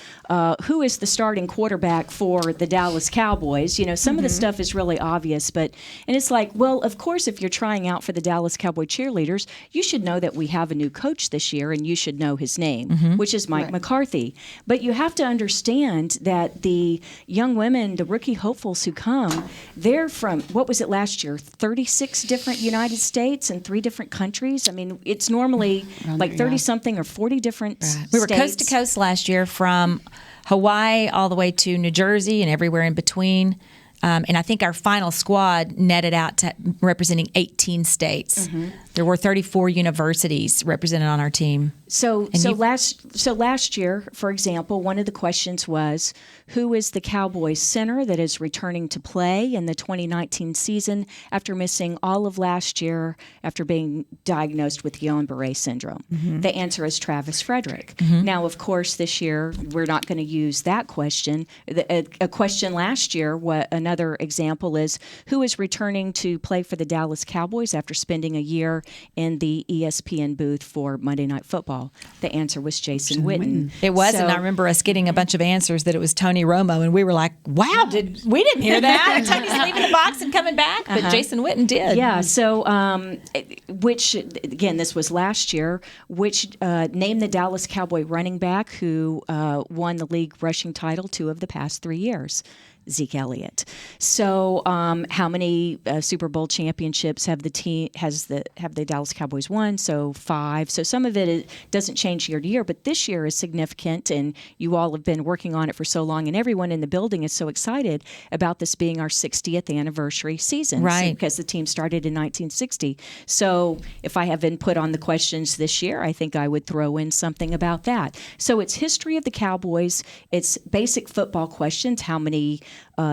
Speaker 13: who is the starting quarterback for the Dallas Cowboys? You know, some of the stuff is really obvious, and it's like, well, of course, if you're trying out for the Dallas Cowboy cheerleaders, you should know that we have a new coach this year, and you should know his name, which is Mike McCarthy. But you have to understand that the young women, the rookie hopefuls who come, they're from, what was it last year, 36 different United States and 3 different countries. I mean, it's normally like 30-something or 40 different states.
Speaker 4: We were coast to coast last year from Hawaii all the way to New Jersey and everywhere in between. And I think our final squad netted out to representing 18 states. There were 34 universities represented on our team.
Speaker 13: So last year, for example, one of the questions was, who is the Cowboys center that is returning to play in the 2019 season after missing all of last year after being diagnosed with Guillain-Barré syndrome? The answer is Travis Frederick. Now, of course, this year we're not going to use that question. A question last year, another example is, who is returning to play for the Dallas Cowboys after spending a year in the ESPN booth for Monday Night Football? The answer was Jason Witten.
Speaker 4: It was, and I remember us getting a bunch of answers that it was Tony Romo, and we were like, wow, we didn't hear that. Tony's leaving the box and coming back, but Jason Witten did.
Speaker 13: Yeah, so which, again, this was last year, which named the Dallas Cowboy running back who won the league rushing title 2 of the past 3 years. Zeke Elliott. So, how many Super Bowl championships have the Dallas Cowboys won? So 5. So some of it doesn't change year to year, but this year is significant, and you all have been working on it for so long, and everyone in the building is so excited about this being our 60th anniversary season,
Speaker 4: right?
Speaker 13: Because the team started in 1960. So if I have input on the questions this year, I think I would throw in something about that. So it's history of the Cowboys. It's basic football questions. How many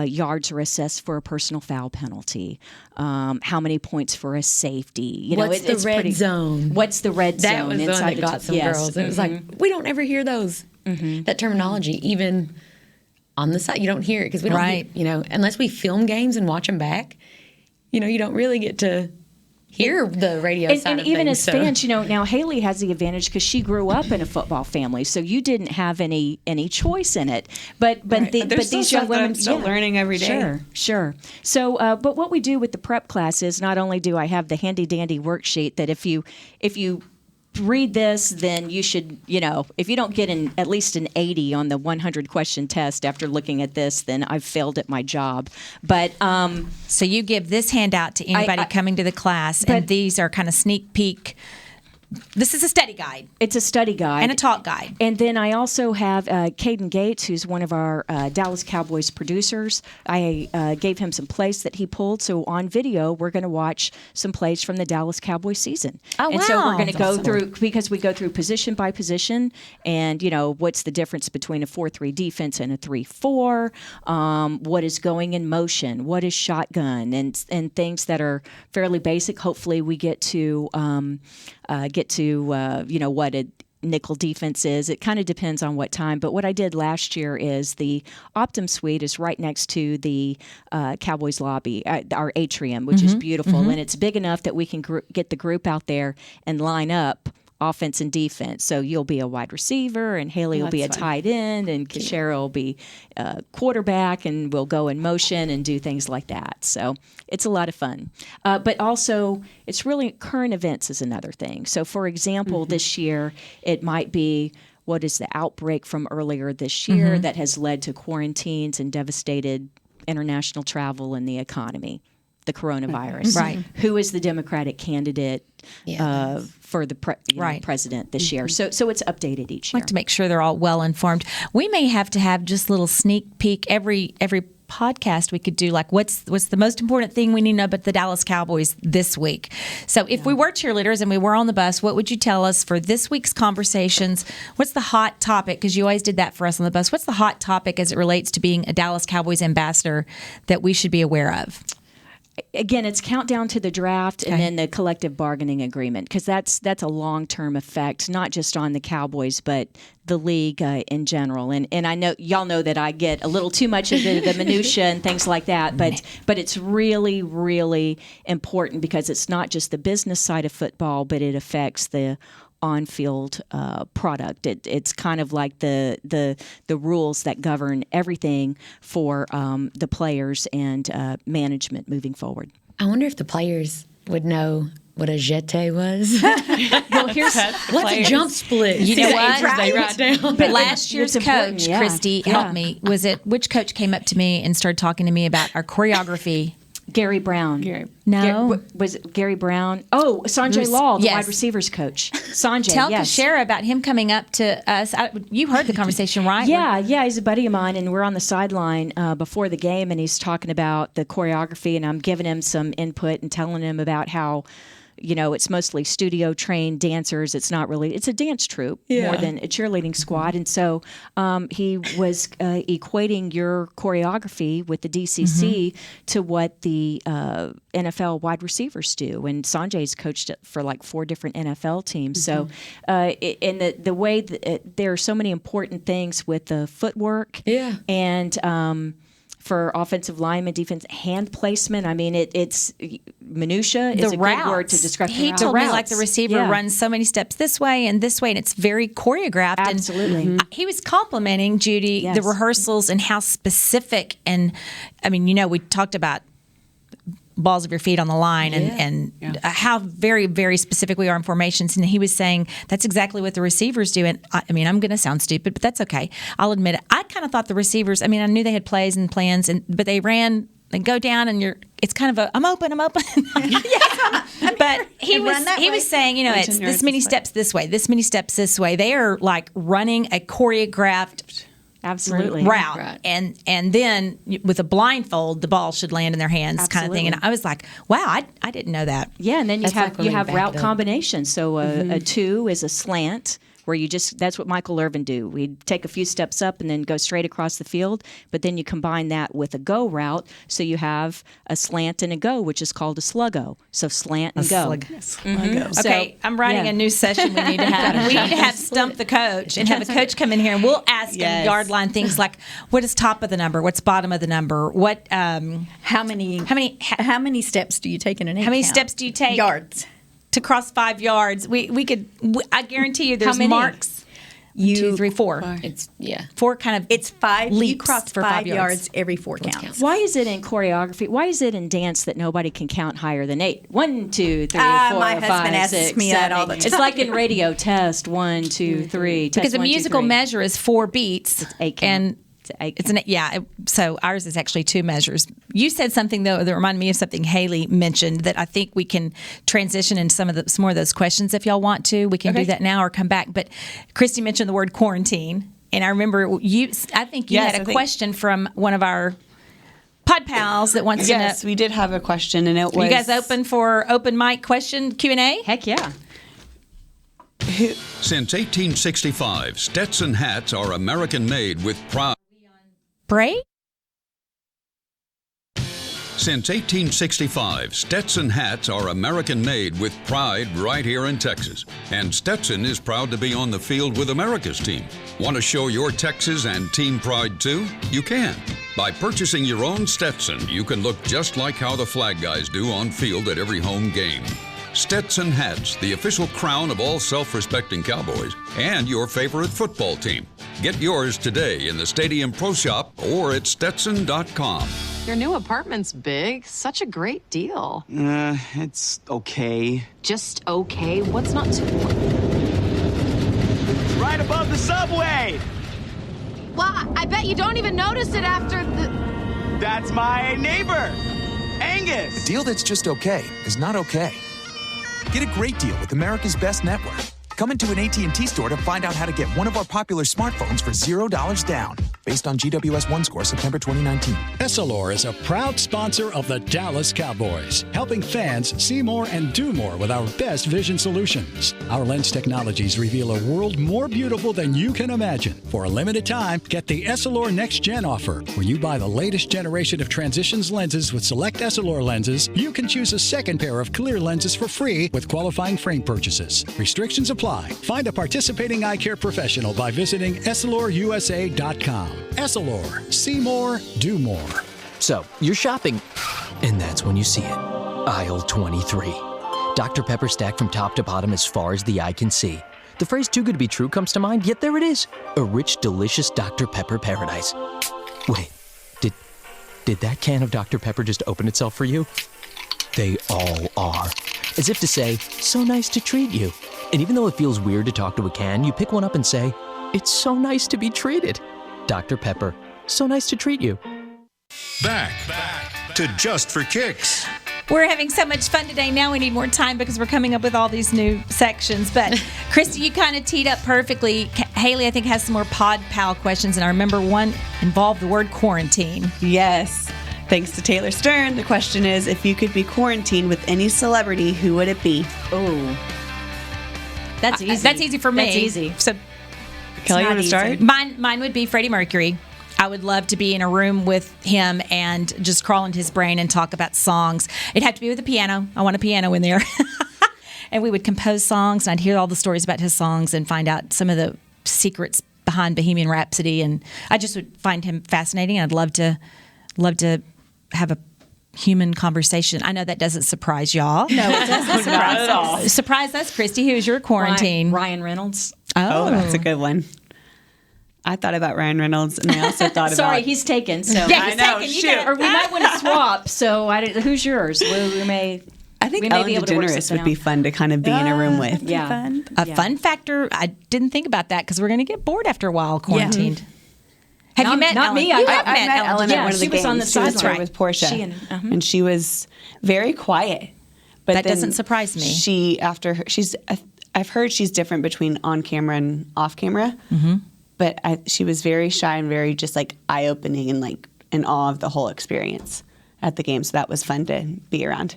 Speaker 13: yards are assessed for a personal foul penalty? How many points for a safety?
Speaker 6: What's the red zone?
Speaker 13: What's the red zone?
Speaker 6: That was the one that got some girls. It was like, we don't ever hear those. That terminology, even on the side, you don't hear it because we don't, unless we film games and watch them back, you don't really get to hear the radio side of
Speaker 13: even
Speaker 6: things,
Speaker 13: as fans, now Haley has the advantage because she grew up in a football family, so you didn't have any choice in it. But these young women,
Speaker 2: I'm still learning every day.
Speaker 13: Sure. So, but what we do with the prep class is not only do I have the handy dandy worksheet that if you read this, then you should, if you don't get at least an 80 on the 100 question test after looking at this, then I've failed at my job. But
Speaker 4: so you give this handout to anybody coming to the class, and these are kind of sneak peek. This is a study guide.
Speaker 13: It's a study guide.
Speaker 4: And a talk guide.
Speaker 13: And then I also have Caden Gates, who's one of our Dallas Cowboys producers. I gave him some plays that he pulled. So on video, we're going to watch some plays from the Dallas Cowboys season.
Speaker 4: Oh, wow.
Speaker 13: And so we're going to go through, because we go through position by position, and, what's the difference between a 4-3 defense and a 3-4, what is going in motion, what is shotgun, and things that are fairly basic. Hopefully we get to what a nickel defense is. It kind of depends on what time. But what I did last year is the Optum Suite is right next to the Cowboys lobby, our atrium, which is beautiful. And it's big enough that we can get the group out there and line up offense and defense. So you'll be a wide receiver, and Haley will be a tight end, and KaShara will be a quarterback, and we'll go in motion and do things like that. So it's a lot of fun. But also, it's really current events is another thing. So, for example, this year, it might be, what is the outbreak from earlier this year that has led to quarantines and devastated international travel and the economy, the coronavirus.
Speaker 4: Right.
Speaker 13: Who is the Democratic candidate for the president this year? So it's updated each year.
Speaker 4: I'd like to make sure they're all well informed. We may have to have just a little sneak peek every podcast. We could do like what's the most important thing we need to know about the Dallas Cowboys this week. So if we were cheerleaders and we were on the bus, what would you tell us for this week's conversations? What's the hot topic? Because you always did that for us on the bus. What's the hot topic as it relates to being a Dallas Cowboys ambassador that we should be aware of?
Speaker 13: Again, it's countdown to the draft and then the collective bargaining agreement, because that's a long-term effect, not just on the Cowboys, but the league in general. And I know y'all know that I get a little too much into the minutia and things like that, but it's really, really important because it's not just the business side of football, but it affects the on-field product. It's kind of like the rules that govern everything for the players and management moving forward.
Speaker 6: I wonder if the players would know what a jeté was.
Speaker 13: Well,
Speaker 6: what's a jump split?
Speaker 4: You know what?
Speaker 6: They write down.
Speaker 4: But last year's coach, Kristi, helped me. Which coach came up to me and started talking to me about our choreography?
Speaker 13: Gary Brown. Was it Gary Brown? Oh, Sanjay Lal, the wide receivers coach. Sanjay,
Speaker 4: Tell KaShara about him coming up to us. You heard the conversation, right?
Speaker 13: Yeah, he's a buddy of mine, and we're on the sideline before the game, and he's talking about the choreography, and I'm giving him some input and telling him about how, it's mostly studio trained dancers. It's not really, it's a dance troupe more than a cheerleading squad. And so he was equating your choreography with the DCC to what the NFL wide receivers do. And Sanjay's coached it for like 4 different NFL teams. So in the way that there are so many important things with the footwork and for offensive lineman, defense, hand placement. I mean, it's minutia is a good word to describe the routes.
Speaker 4: He told me like the receiver runs so many steps this way, and it's very choreographed.
Speaker 13: Absolutely.
Speaker 4: And he was complimenting Judy the rehearsals and how specific. And I mean, we talked about balls of your feet on the line and how very, very specific we are in formations. And he was saying that's exactly what the receivers do. And I mean, I'm going to sound stupid, but that's okay. I'll admit it. I kind of thought the receivers, I mean, I knew they had plays and plans, but they ran and go down and it's kind of I'm open. But he was saying, it's this many steps this way, this many steps this way. They are like running a choreographed route, right. and then with a blindfold, the ball should land in their hands, kind of thing. And I was like, wow, I didn't know that.
Speaker 13: Yeah, and then you have route combinations. So a 2 is a slant, where that's what Michael Irvin do. We'd take a few steps up and then go straight across the field, but then you combine that with a go route, so you have a slant and a go, which is called a sluggo. So slant and go.
Speaker 4: Okay, I'm writing a new session we need to have. We need to have Stump the Coach and have a coach come in here, and we'll ask him yard line things like, what is top of the number? What's bottom of the number? What?
Speaker 5: How many steps do you take in an 8
Speaker 4: How many
Speaker 5: count?
Speaker 4: steps do you take?
Speaker 5: Yards.
Speaker 4: To cross 5 yards. We could. I guarantee you, there's marks. 1, 2, 3, 4.
Speaker 6: It's
Speaker 4: 4 kind of.
Speaker 5: It's 5.
Speaker 4: Leaps
Speaker 5: you cross
Speaker 4: for
Speaker 5: 5 yards every 4 counts.
Speaker 13: Why is it in choreography? Why is it in dance that nobody can count higher than 8? 1, 2, 3, 4,
Speaker 5: my
Speaker 13: 5,
Speaker 5: husband
Speaker 13: 6,
Speaker 5: asks me
Speaker 13: 7,
Speaker 5: that all the
Speaker 13: 8.
Speaker 5: time.
Speaker 13: It's like in radio test 1, 2, 3. Test
Speaker 4: Because the
Speaker 13: 1, 2,
Speaker 4: musical
Speaker 13: 3.
Speaker 4: measure is 4 beats.
Speaker 13: It's 8 count.
Speaker 4: And so ours is actually 2 measures. You said something though that reminded me of something Haley mentioned that I think we can transition into some more of those questions if y'all want to. We can do that now or come back. But Kristi mentioned the word quarantine, and I remember I think you had a question from one of our pod pals that wants to know.
Speaker 2: Yes, we did have a question, and it was.
Speaker 4: Are you guys open for open mic question Q&A?
Speaker 13: Heck yeah.
Speaker 14: Since 1865, Stetson hats are American-made with pride.
Speaker 4: Bray?
Speaker 14: Since 1865, Stetson hats are American-made with pride right here in Texas. And Stetson is proud to be on the field with America's team. Want to show your Texas and team pride too? You can. By purchasing your own Stetson, you can look just like how the flag guys do on field at every home game. Stetson hats, the official crown of all self-respecting Cowboys and your favorite football team. Get yours today in the Stadium Pro Shop or at Stetson.com.
Speaker 15: Your new apartment's big. Such a great deal.
Speaker 11: It's okay.
Speaker 15: Just okay? What's not to...
Speaker 11: Right above the subway.
Speaker 10: Well, I bet you don't even notice it after the...
Speaker 11: That's my neighbor, Angus.
Speaker 12: A deal that's just okay is not okay. Get a great deal with America's Best Network. Come into an AT&T store to find out how to get one of our popular smartphones for $0 down. Based on GWS One score September 2019.
Speaker 8: Essilor is a proud sponsor of the Dallas Cowboys, helping fans see more and do more with our best vision solutions. Our lens technologies reveal a world more beautiful than you can imagine. For a limited time, get the Essilor Next Gen offer. When you buy the latest generation of Transitions lenses with select Essilor lenses, you can choose a second pair of clear lenses for free with qualifying frame purchases. Restrictions apply. Find a participating eye care professional by visiting EssilorUSA.com. Essilor. See more, do more.
Speaker 16: So, you're shopping, and that's when you see it. Aisle 23. Dr. Pepper stacked from top to bottom as far as the eye can see. The phrase too good to be true comes to mind, yet there it is. A rich, delicious Dr. Pepper paradise. Wait, did that can of Dr. Pepper just open itself for you? They all are. As if to say, so nice to treat you. And even though it feels weird to talk to a can, you pick one up and say, it's so nice to be treated. Dr. Pepper, so nice to treat you.
Speaker 1: Back to Just for Kicks.
Speaker 4: We're having so much fun today. Now we need more time because we're coming up with all these new sections. But, Kristi, you kind of teed up perfectly. Haley, I think, has some more Pod Pal questions. And I remember one involved the word quarantine.
Speaker 2: Yes. Thanks to Taylor Stern, the question is, if you could be quarantined with any celebrity, who would it be?
Speaker 13: Oh. That's easy.
Speaker 4: That's easy for me.
Speaker 13: That's easy.
Speaker 4: So,
Speaker 2: Kelly, you want to start?
Speaker 4: Mine would be Freddie Mercury. I would love to be in a room with him and just crawl into his brain and talk about songs. It'd have to be with a piano. I want a piano in there. And we would compose songs, and I'd hear all the stories about his songs and find out some of the secrets behind Bohemian Rhapsody. And I just would find him fascinating. I'd love to have a human conversation. I know that doesn't surprise y'all.
Speaker 13: No, it doesn't surprise
Speaker 2: at all.
Speaker 4: Surprise us, Kristi. Who's your quarantine?
Speaker 13: Ryan Reynolds.
Speaker 2: Oh, that's a good one. I thought about Ryan Reynolds, and I also thought about...
Speaker 13: Sorry, he's taken. So
Speaker 4: yeah, he's taken.
Speaker 2: Shoot.
Speaker 13: Or we might want to swap. So who's yours? We may...
Speaker 2: I think Ellen DeGeneres would be fun to kind of be in a room with.
Speaker 13: Yeah.
Speaker 5: Fun.
Speaker 4: Fun factor, I didn't think about that because we're going to get bored after a while quarantined. Yeah. Have you met
Speaker 13: not
Speaker 4: Ellen?
Speaker 13: Me.
Speaker 4: You have
Speaker 2: I met Ellen at one of the
Speaker 13: she
Speaker 2: games.
Speaker 13: Was on the sideline
Speaker 2: with Portia. And she was very quiet. But
Speaker 4: that doesn't surprise me.
Speaker 2: I've heard she's different between on camera and off camera. Mm-hmm. But she was very shy and very just like eye-opening and like in awe of the whole experience at the game. So that was fun to be around.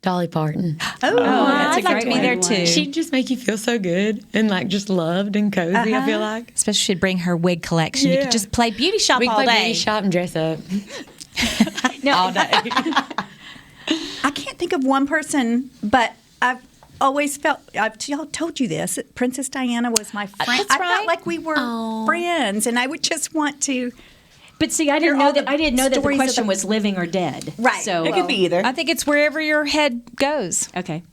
Speaker 6: Dolly Parton.
Speaker 4: Oh, that's
Speaker 13: I'd like to be there too.
Speaker 6: She'd just make you feel so good and like just loved and cozy, I feel like.
Speaker 4: Especially she'd bring her wig collection. Yeah. You could just play beauty shop all day.
Speaker 6: We could play beauty shop and dress up.
Speaker 5: All day. I can't think of one person, but I've always felt, I've told you this, Princess Diana was my friend.
Speaker 4: That's right.
Speaker 5: I felt like we were friends, and I would just want to...
Speaker 13: But see, I didn't know that the question was living or dead.
Speaker 5: Right.
Speaker 13: So
Speaker 2: it could be either.
Speaker 4: I think it's wherever your head goes.
Speaker 13: Okay.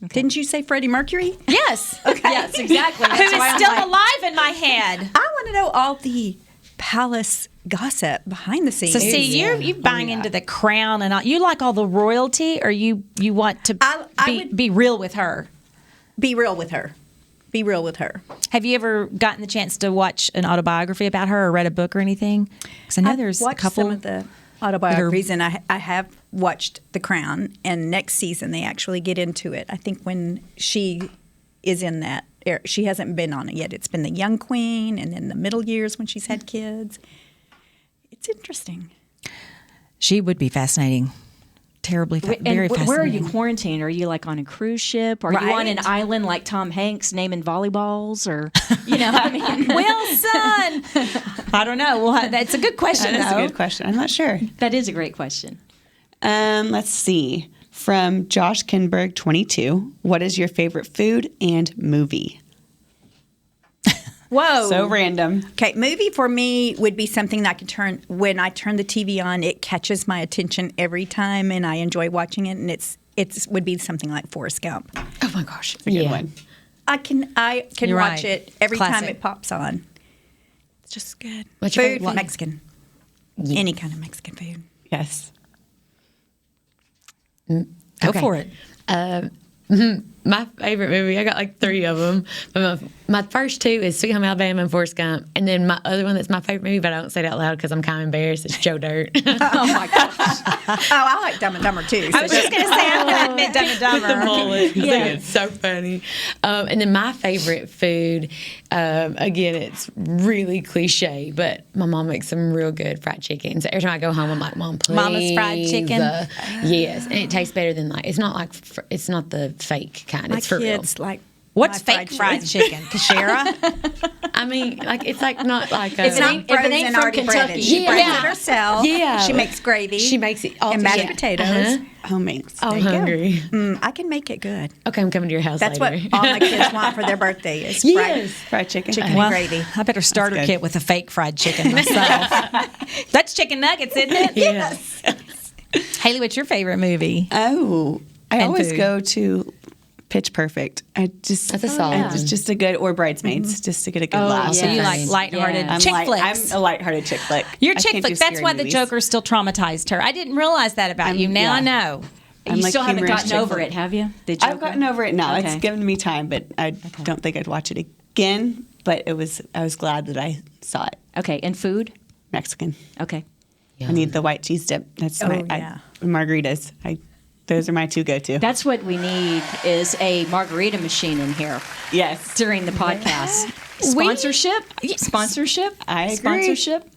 Speaker 5: Didn't you say Freddie Mercury?
Speaker 4: Yes.
Speaker 5: Okay.
Speaker 13: Yes, exactly.
Speaker 4: Who is still alive in my head.
Speaker 5: I want to know all the palace gossip behind the scenes.
Speaker 4: So see, you buying into the crown and all. You like all the royalty, or you want to be real with her?
Speaker 5: Be real with her. Be real with her.
Speaker 4: Have you ever gotten the chance to watch an autobiography about her or read a book or anything? Because I know there's a couple.
Speaker 5: Some of the autobiographies, and I have watched The Crown. And next season they actually get into it. I think when she is in that, she hasn't been on it yet. It's been the young queen, and then the middle years when she's had kids. It's interesting.
Speaker 4: She would be fascinating. Very fascinating.
Speaker 13: Where are you quarantined? Are you like on a cruise ship? Are you on an island like Tom Hanks naming volleyballs? Or, I mean.
Speaker 4: Wilson! I don't know. Well, that's a good question.
Speaker 2: That is a good question. I'm not sure.
Speaker 13: That is a great question.
Speaker 2: Let's see. From Josh Kinberg, 22. What is your favorite food and movie?
Speaker 5: Whoa.
Speaker 2: So random.
Speaker 5: Okay, movie for me would be something that I can turn, when I turn the TV on, it catches my attention every time, and I enjoy watching it, and it would be something like Forrest Gump.
Speaker 2: Oh my gosh, it's a good one.
Speaker 5: I can watch it every time it pops on. It's just good.
Speaker 6: What's your
Speaker 5: food?
Speaker 6: favorite?
Speaker 5: Mexican.
Speaker 6: Yeah.
Speaker 5: Any kind of Mexican food.
Speaker 2: Yes.
Speaker 4: Go for it.
Speaker 6: My favorite movie, I got like 3 of them. But my first 2 is Sweet Home Alabama and Forrest Gump. And then my other one that's my favorite movie, but I don't say it out loud because I'm kind of embarrassed, is Joe Dirt.
Speaker 5: Oh, my gosh. I like Dumb and Dumber, too. So
Speaker 4: I was just going to say, I'm going to admit Dumb and Dumber.
Speaker 6: With the mullet. Yeah. It's so funny. And then my favorite food, again, it's really cliche, but my mom makes some real good fried chicken. So every time I go home, I'm like, Mom, please.
Speaker 4: Mama's fried chicken?
Speaker 6: Yes. And it tastes better than it's not the fake kind.
Speaker 5: My
Speaker 6: it's for real.
Speaker 5: kids like
Speaker 4: What's fake fried chicken?
Speaker 6: KaShara? I mean, like it's like not like
Speaker 5: it's not frozen,
Speaker 13: ain't from
Speaker 5: already
Speaker 13: Kentucky.
Speaker 5: breaded. She breads it herself.
Speaker 6: Yeah.
Speaker 5: She makes gravy.
Speaker 6: She makes it all
Speaker 5: and mashed potatoes.
Speaker 2: Homemade.
Speaker 6: I'm hungry.
Speaker 5: I can make it good.
Speaker 6: Okay, I'm coming to your house
Speaker 5: That's
Speaker 6: later.
Speaker 5: what all my kids want for their birthday is
Speaker 2: fried chicken.
Speaker 5: Chicken and gravy.
Speaker 4: I better start a kit with a fake fried chicken myself. That's chicken nuggets, isn't it?
Speaker 6: Yes.
Speaker 4: Haley, what's your favorite movie?
Speaker 2: Oh, I
Speaker 4: And
Speaker 2: always
Speaker 4: food.
Speaker 2: go to Pitch Perfect.
Speaker 6: That's a solid one.
Speaker 2: It's just a good, or Bridesmaids, just to get a good laugh.
Speaker 4: So you like lighthearted chick flicks.
Speaker 2: I'm a lighthearted chick flick.
Speaker 4: You're
Speaker 2: I
Speaker 4: chick
Speaker 2: can't do
Speaker 4: flick. That's
Speaker 2: scary
Speaker 4: why the
Speaker 2: movies.
Speaker 4: Joker still traumatized her. I didn't realize that about you. Now I know.
Speaker 2: I'm
Speaker 13: You
Speaker 2: like
Speaker 13: still haven't
Speaker 2: humorous
Speaker 13: gotten
Speaker 2: chick
Speaker 13: over
Speaker 2: flick.
Speaker 13: it, have you? The Joker?
Speaker 2: I've gotten over it now.
Speaker 13: Okay.
Speaker 2: It's given me time, but I don't think I'd watch it again. But I was glad that I saw it.
Speaker 13: Okay, and food?
Speaker 2: Mexican.
Speaker 13: Okay.
Speaker 2: I need the white cheese dip. That's margaritas. Those are my 2 go-to.
Speaker 13: That's what we need is a margarita machine in here.
Speaker 2: Yes.
Speaker 13: During the podcast. Sponsorship?
Speaker 2: I agree.
Speaker 13: Sponsorship?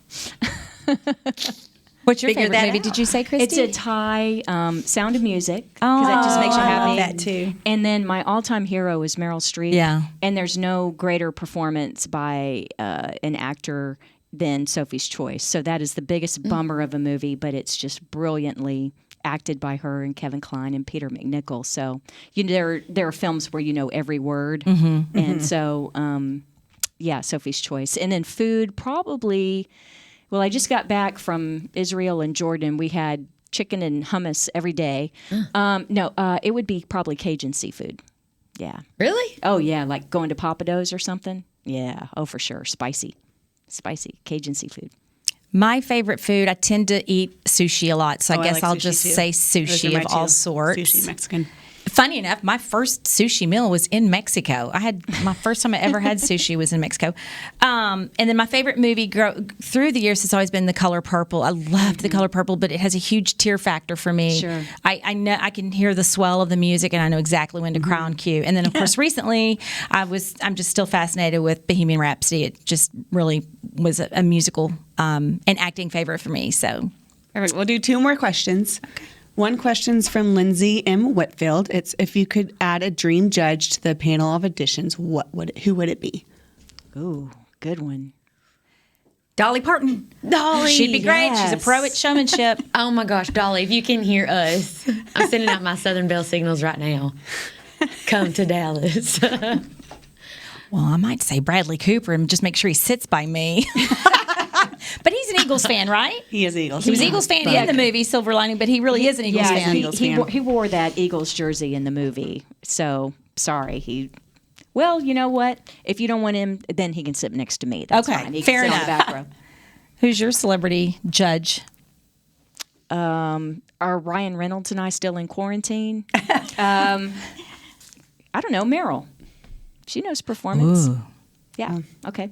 Speaker 4: What's your
Speaker 5: Figure
Speaker 4: favorite
Speaker 5: that
Speaker 4: movie?
Speaker 5: out.
Speaker 4: Did you say, Kristi?
Speaker 13: It's a Thai Sound of Music because that just makes you
Speaker 5: I
Speaker 13: happy.
Speaker 5: love that too.
Speaker 13: And then my all-time hero is Meryl Streep.
Speaker 4: Yeah.
Speaker 13: And there's no greater performance by an actor than Sophie's Choice. So that is the biggest bummer of a movie, but it's just brilliantly acted by her and Kevin Kline and Peter McNichol. So there are films where you know every word. And so, Sophie's Choice. And then food, probably... Well, I just got back from Israel and Jordan. We had chicken and hummus every day. It would be probably Cajun seafood. Yeah.
Speaker 6: Really?
Speaker 13: Oh, yeah, like going to Papados or something. Yeah. Oh, for sure. Spicy Cajun seafood.
Speaker 4: My favorite food, I tend to eat sushi a lot, so I guess
Speaker 2: like
Speaker 4: I'll
Speaker 2: sushi
Speaker 4: just
Speaker 2: too.
Speaker 4: say
Speaker 2: Those are
Speaker 4: sushi
Speaker 2: my
Speaker 4: of all
Speaker 2: 2.
Speaker 4: sorts.
Speaker 2: Sushi, Mexican.
Speaker 4: Funny enough, my first sushi meal was in Mexico. My first time I ever had sushi was in Mexico. And then my favorite movie through the years has always been The Color Purple. I loved The Color Purple, but it has a huge tear factor for me.
Speaker 13: Sure.
Speaker 4: I know I can hear the swell of the music, and I know exactly when to crown cue. And then, of course, recently I'm just still fascinated with Bohemian Rhapsody. It just really was a musical and acting favorite for me. So,
Speaker 2: Perfect. We'll do 2 more questions. One question's from Lindsay M. Whitfield. It's if you could add a dream judge to the panel of auditions, who would it be?
Speaker 13: Ooh, good one.
Speaker 5: Dolly Parton.
Speaker 6: Dolly.
Speaker 4: she'd be great.
Speaker 13: Yes.
Speaker 4: She's a pro at showmanship.
Speaker 6: Oh my gosh, Dolly, if you can hear us, I'm sending out my Southern Bell signals right now. Come to Dallas.
Speaker 4: Well, I might say Bradley Cooper and just make sure he sits by me. But he's an Eagles fan, right?
Speaker 2: He is an Eagles
Speaker 4: He was
Speaker 2: fan.
Speaker 4: Eagles fan in the movie Silver Lining, but he really is an Eagles fan.
Speaker 13: He wore that Eagles jersey in the movie. So, sorry. Well, you know what? If you don't want him, then he can sit next to me. That's
Speaker 4: Okay,
Speaker 13: fine. He
Speaker 4: fair
Speaker 13: can sit in the
Speaker 4: enough.
Speaker 13: back row.
Speaker 4: Who's your celebrity judge?
Speaker 13: Are Ryan Reynolds and I still in quarantine? I don't know. Meryl. She knows performance.
Speaker 4: Ooh.
Speaker 13: Yeah. Okay.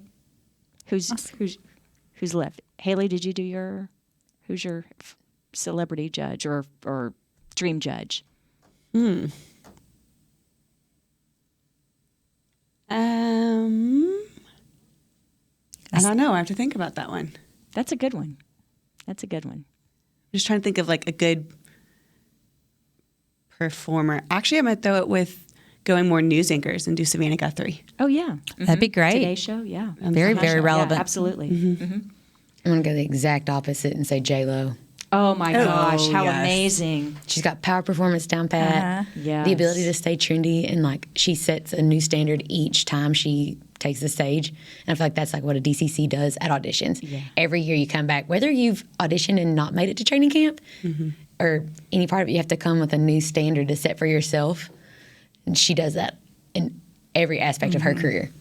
Speaker 13: Who's left? Haley, did you do who's your celebrity judge or dream judge?
Speaker 2: I don't know. I have to think about that one.
Speaker 13: That's a good one.
Speaker 2: I'm just trying to think of like a good performer. Actually, I might throw it with going more news anchors and do Savannah Guthrie.
Speaker 13: Oh, yeah.
Speaker 4: That'd be great.
Speaker 13: Today Show, yeah.
Speaker 4: Very, very relevant.
Speaker 13: Yeah, absolutely.
Speaker 6: I'm going to go the exact opposite and say J-Lo.
Speaker 13: Oh, my gosh. How
Speaker 2: yes.
Speaker 13: amazing.
Speaker 6: She's got power performance down pat.
Speaker 13: Yes.
Speaker 6: The ability to stay trendy, and like she sets a new standard each time she takes the stage. And I feel like that's like what a DCC does at auditions.
Speaker 13: Yeah.
Speaker 6: Every year you come back, whether you've auditioned and not made it to training camp or any part of it, you have to come with a new standard to set for yourself. And she does that in every aspect of her career.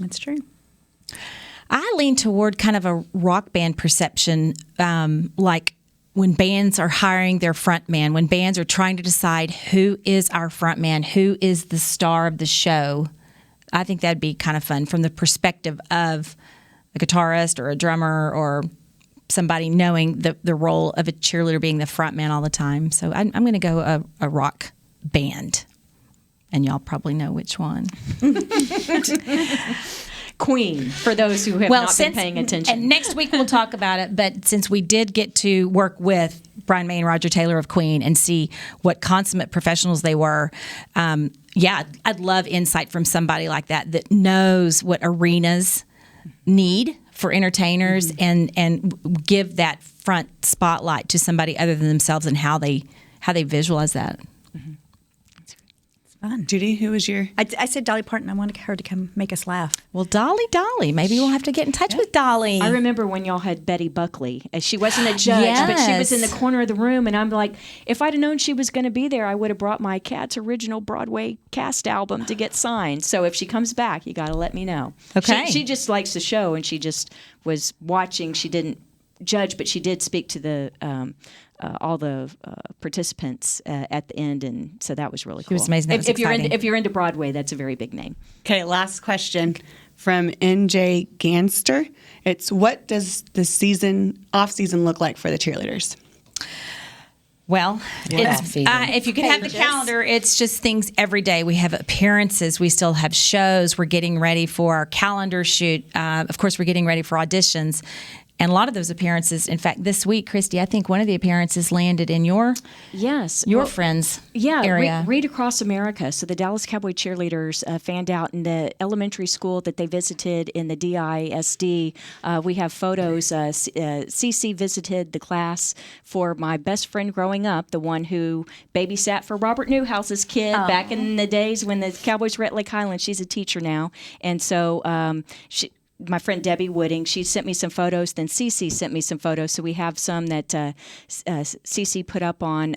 Speaker 5: That's true.
Speaker 4: I lean toward kind of a rock band perception, like when bands are hiring their front man, when bands are trying to decide who is our front man, who is the star of the show, I think that'd be kind of fun from the perspective of a guitarist or a drummer or somebody knowing the role of a cheerleader being the front man all the time. So I'm going to go a rock band, and y'all probably know which one.
Speaker 13: Queen, for those who have not been paying attention.
Speaker 4: And next week we'll talk about it, but since we did get to work with Brian May and Roger Taylor of Queen and see what consummate professionals they were, I'd love insight from somebody like that knows what arenas need for entertainers and give that front spotlight to somebody other than themselves and how they visualize that.
Speaker 5: Fun.
Speaker 2: Judy, who was your?
Speaker 5: I said Dolly Parton. I wanted her to come make us laugh.
Speaker 4: Well, Dolly. Maybe we'll have to get in touch with Dolly.
Speaker 13: I remember when y'all had Betty Buckley. She wasn't a judge, but she was in the corner of the room, and I'm like, if I'd have known she was going to be there, I would have brought my Cats original Broadway cast album to get signed. So if she comes back, you got to let me know.
Speaker 4: Okay.
Speaker 13: She just likes the show, and she just was watching. She didn't judge, but she did speak to the all the participants at the end, and so that was really cool.
Speaker 4: It was amazing.
Speaker 13: If you're into Broadway, that's a very big name.
Speaker 2: Okay, last question from NJ Ganster. It's what does the off season look like for the cheerleaders?
Speaker 4: Well, if you could have the calendar, it's just things every day. We have appearances. We still have shows. We're getting ready for our calendar shoot. Of course, we're getting ready for auditions. And a lot of those appearances, in fact, this week, Kristi, I think one of the appearances landed in your friends' area.
Speaker 13: Read Across America. So the Dallas Cowboy cheerleaders fanned out in the elementary school that they visited in the DISD. We have photos. CC visited the class for my best friend growing up, the one who babysat for Robert Newhouse's kid back in the days when the Cowboys were at Lake Highland. She's a teacher now. And so my friend Debbie Wooding, she sent me some photos. Then Cece sent me some photos. So we have some that Cece put up on.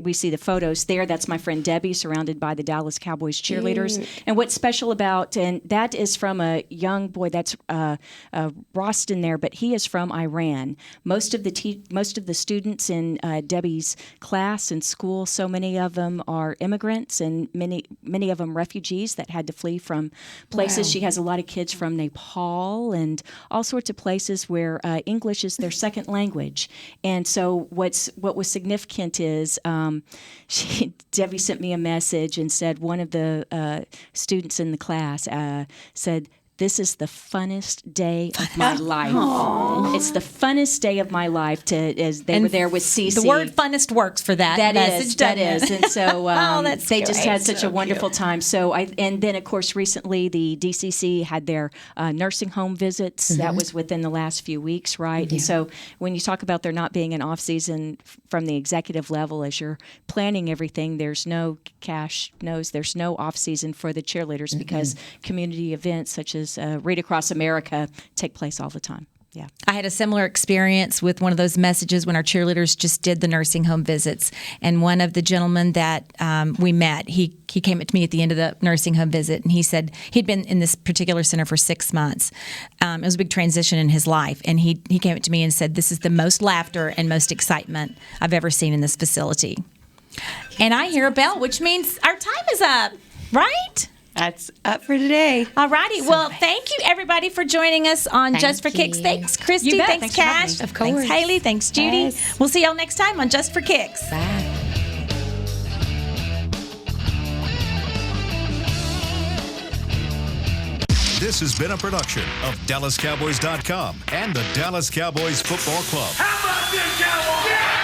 Speaker 13: We see the photos there. That's my friend Debbie, surrounded by the Dallas Cowboys cheerleaders. And what's special about, and that is from a young boy. That's Roston there, but he is from Iran. Most of the students in Debbie's class and school, so many of them are immigrants, and many of them refugees that had to flee from places. Wow. She has a lot of kids from Nepal and all sorts of places where English is their second language. And so what was significant is Debbie sent me a message and said one of the students in the class said, "This is the funnest day of my life." Aww. It's the funnest day of my life. Were there with Cece.
Speaker 4: The word "funnest" works for that message.
Speaker 13: That is. And so they
Speaker 4: great.
Speaker 13: just had such a wonderful
Speaker 4: cute.
Speaker 13: time. So and then of course recently the DCC had their nursing home visits. Mm-hmm. That was within the last few weeks, right? Yeah. And so when you talk about there not being an off season from the executive level as you're planning everything, there's no there's no off season for the cheerleaders because community events such as Read Across America take place all the time. Yeah,
Speaker 4: I had a similar experience with one of those messages when our cheerleaders just did the nursing home visits. And one of the gentlemen that we met, he came up to me at the end of the nursing home visit, and he said he'd been in this particular center for 6 months. It was a big transition in his life, and he came up to me and said, "This is the most laughter and most excitement I've ever seen in this facility." And I hear a bell, which means our time is up, right?
Speaker 2: That's up for today.
Speaker 4: All righty. Well, thank you, everybody, for joining us on Just for Kicks. Thanks, Kristi. Thanks, Cash.
Speaker 6: Of course.
Speaker 4: Thanks, Haley. Thanks, Judy. Yes. We'll see y'all next time on Just for Kicks.
Speaker 6: Bye.
Speaker 1: This has been a production of DallasCowboys.com and the Dallas Cowboys Football Club.
Speaker 11: How about this, Cowboys? Yeah!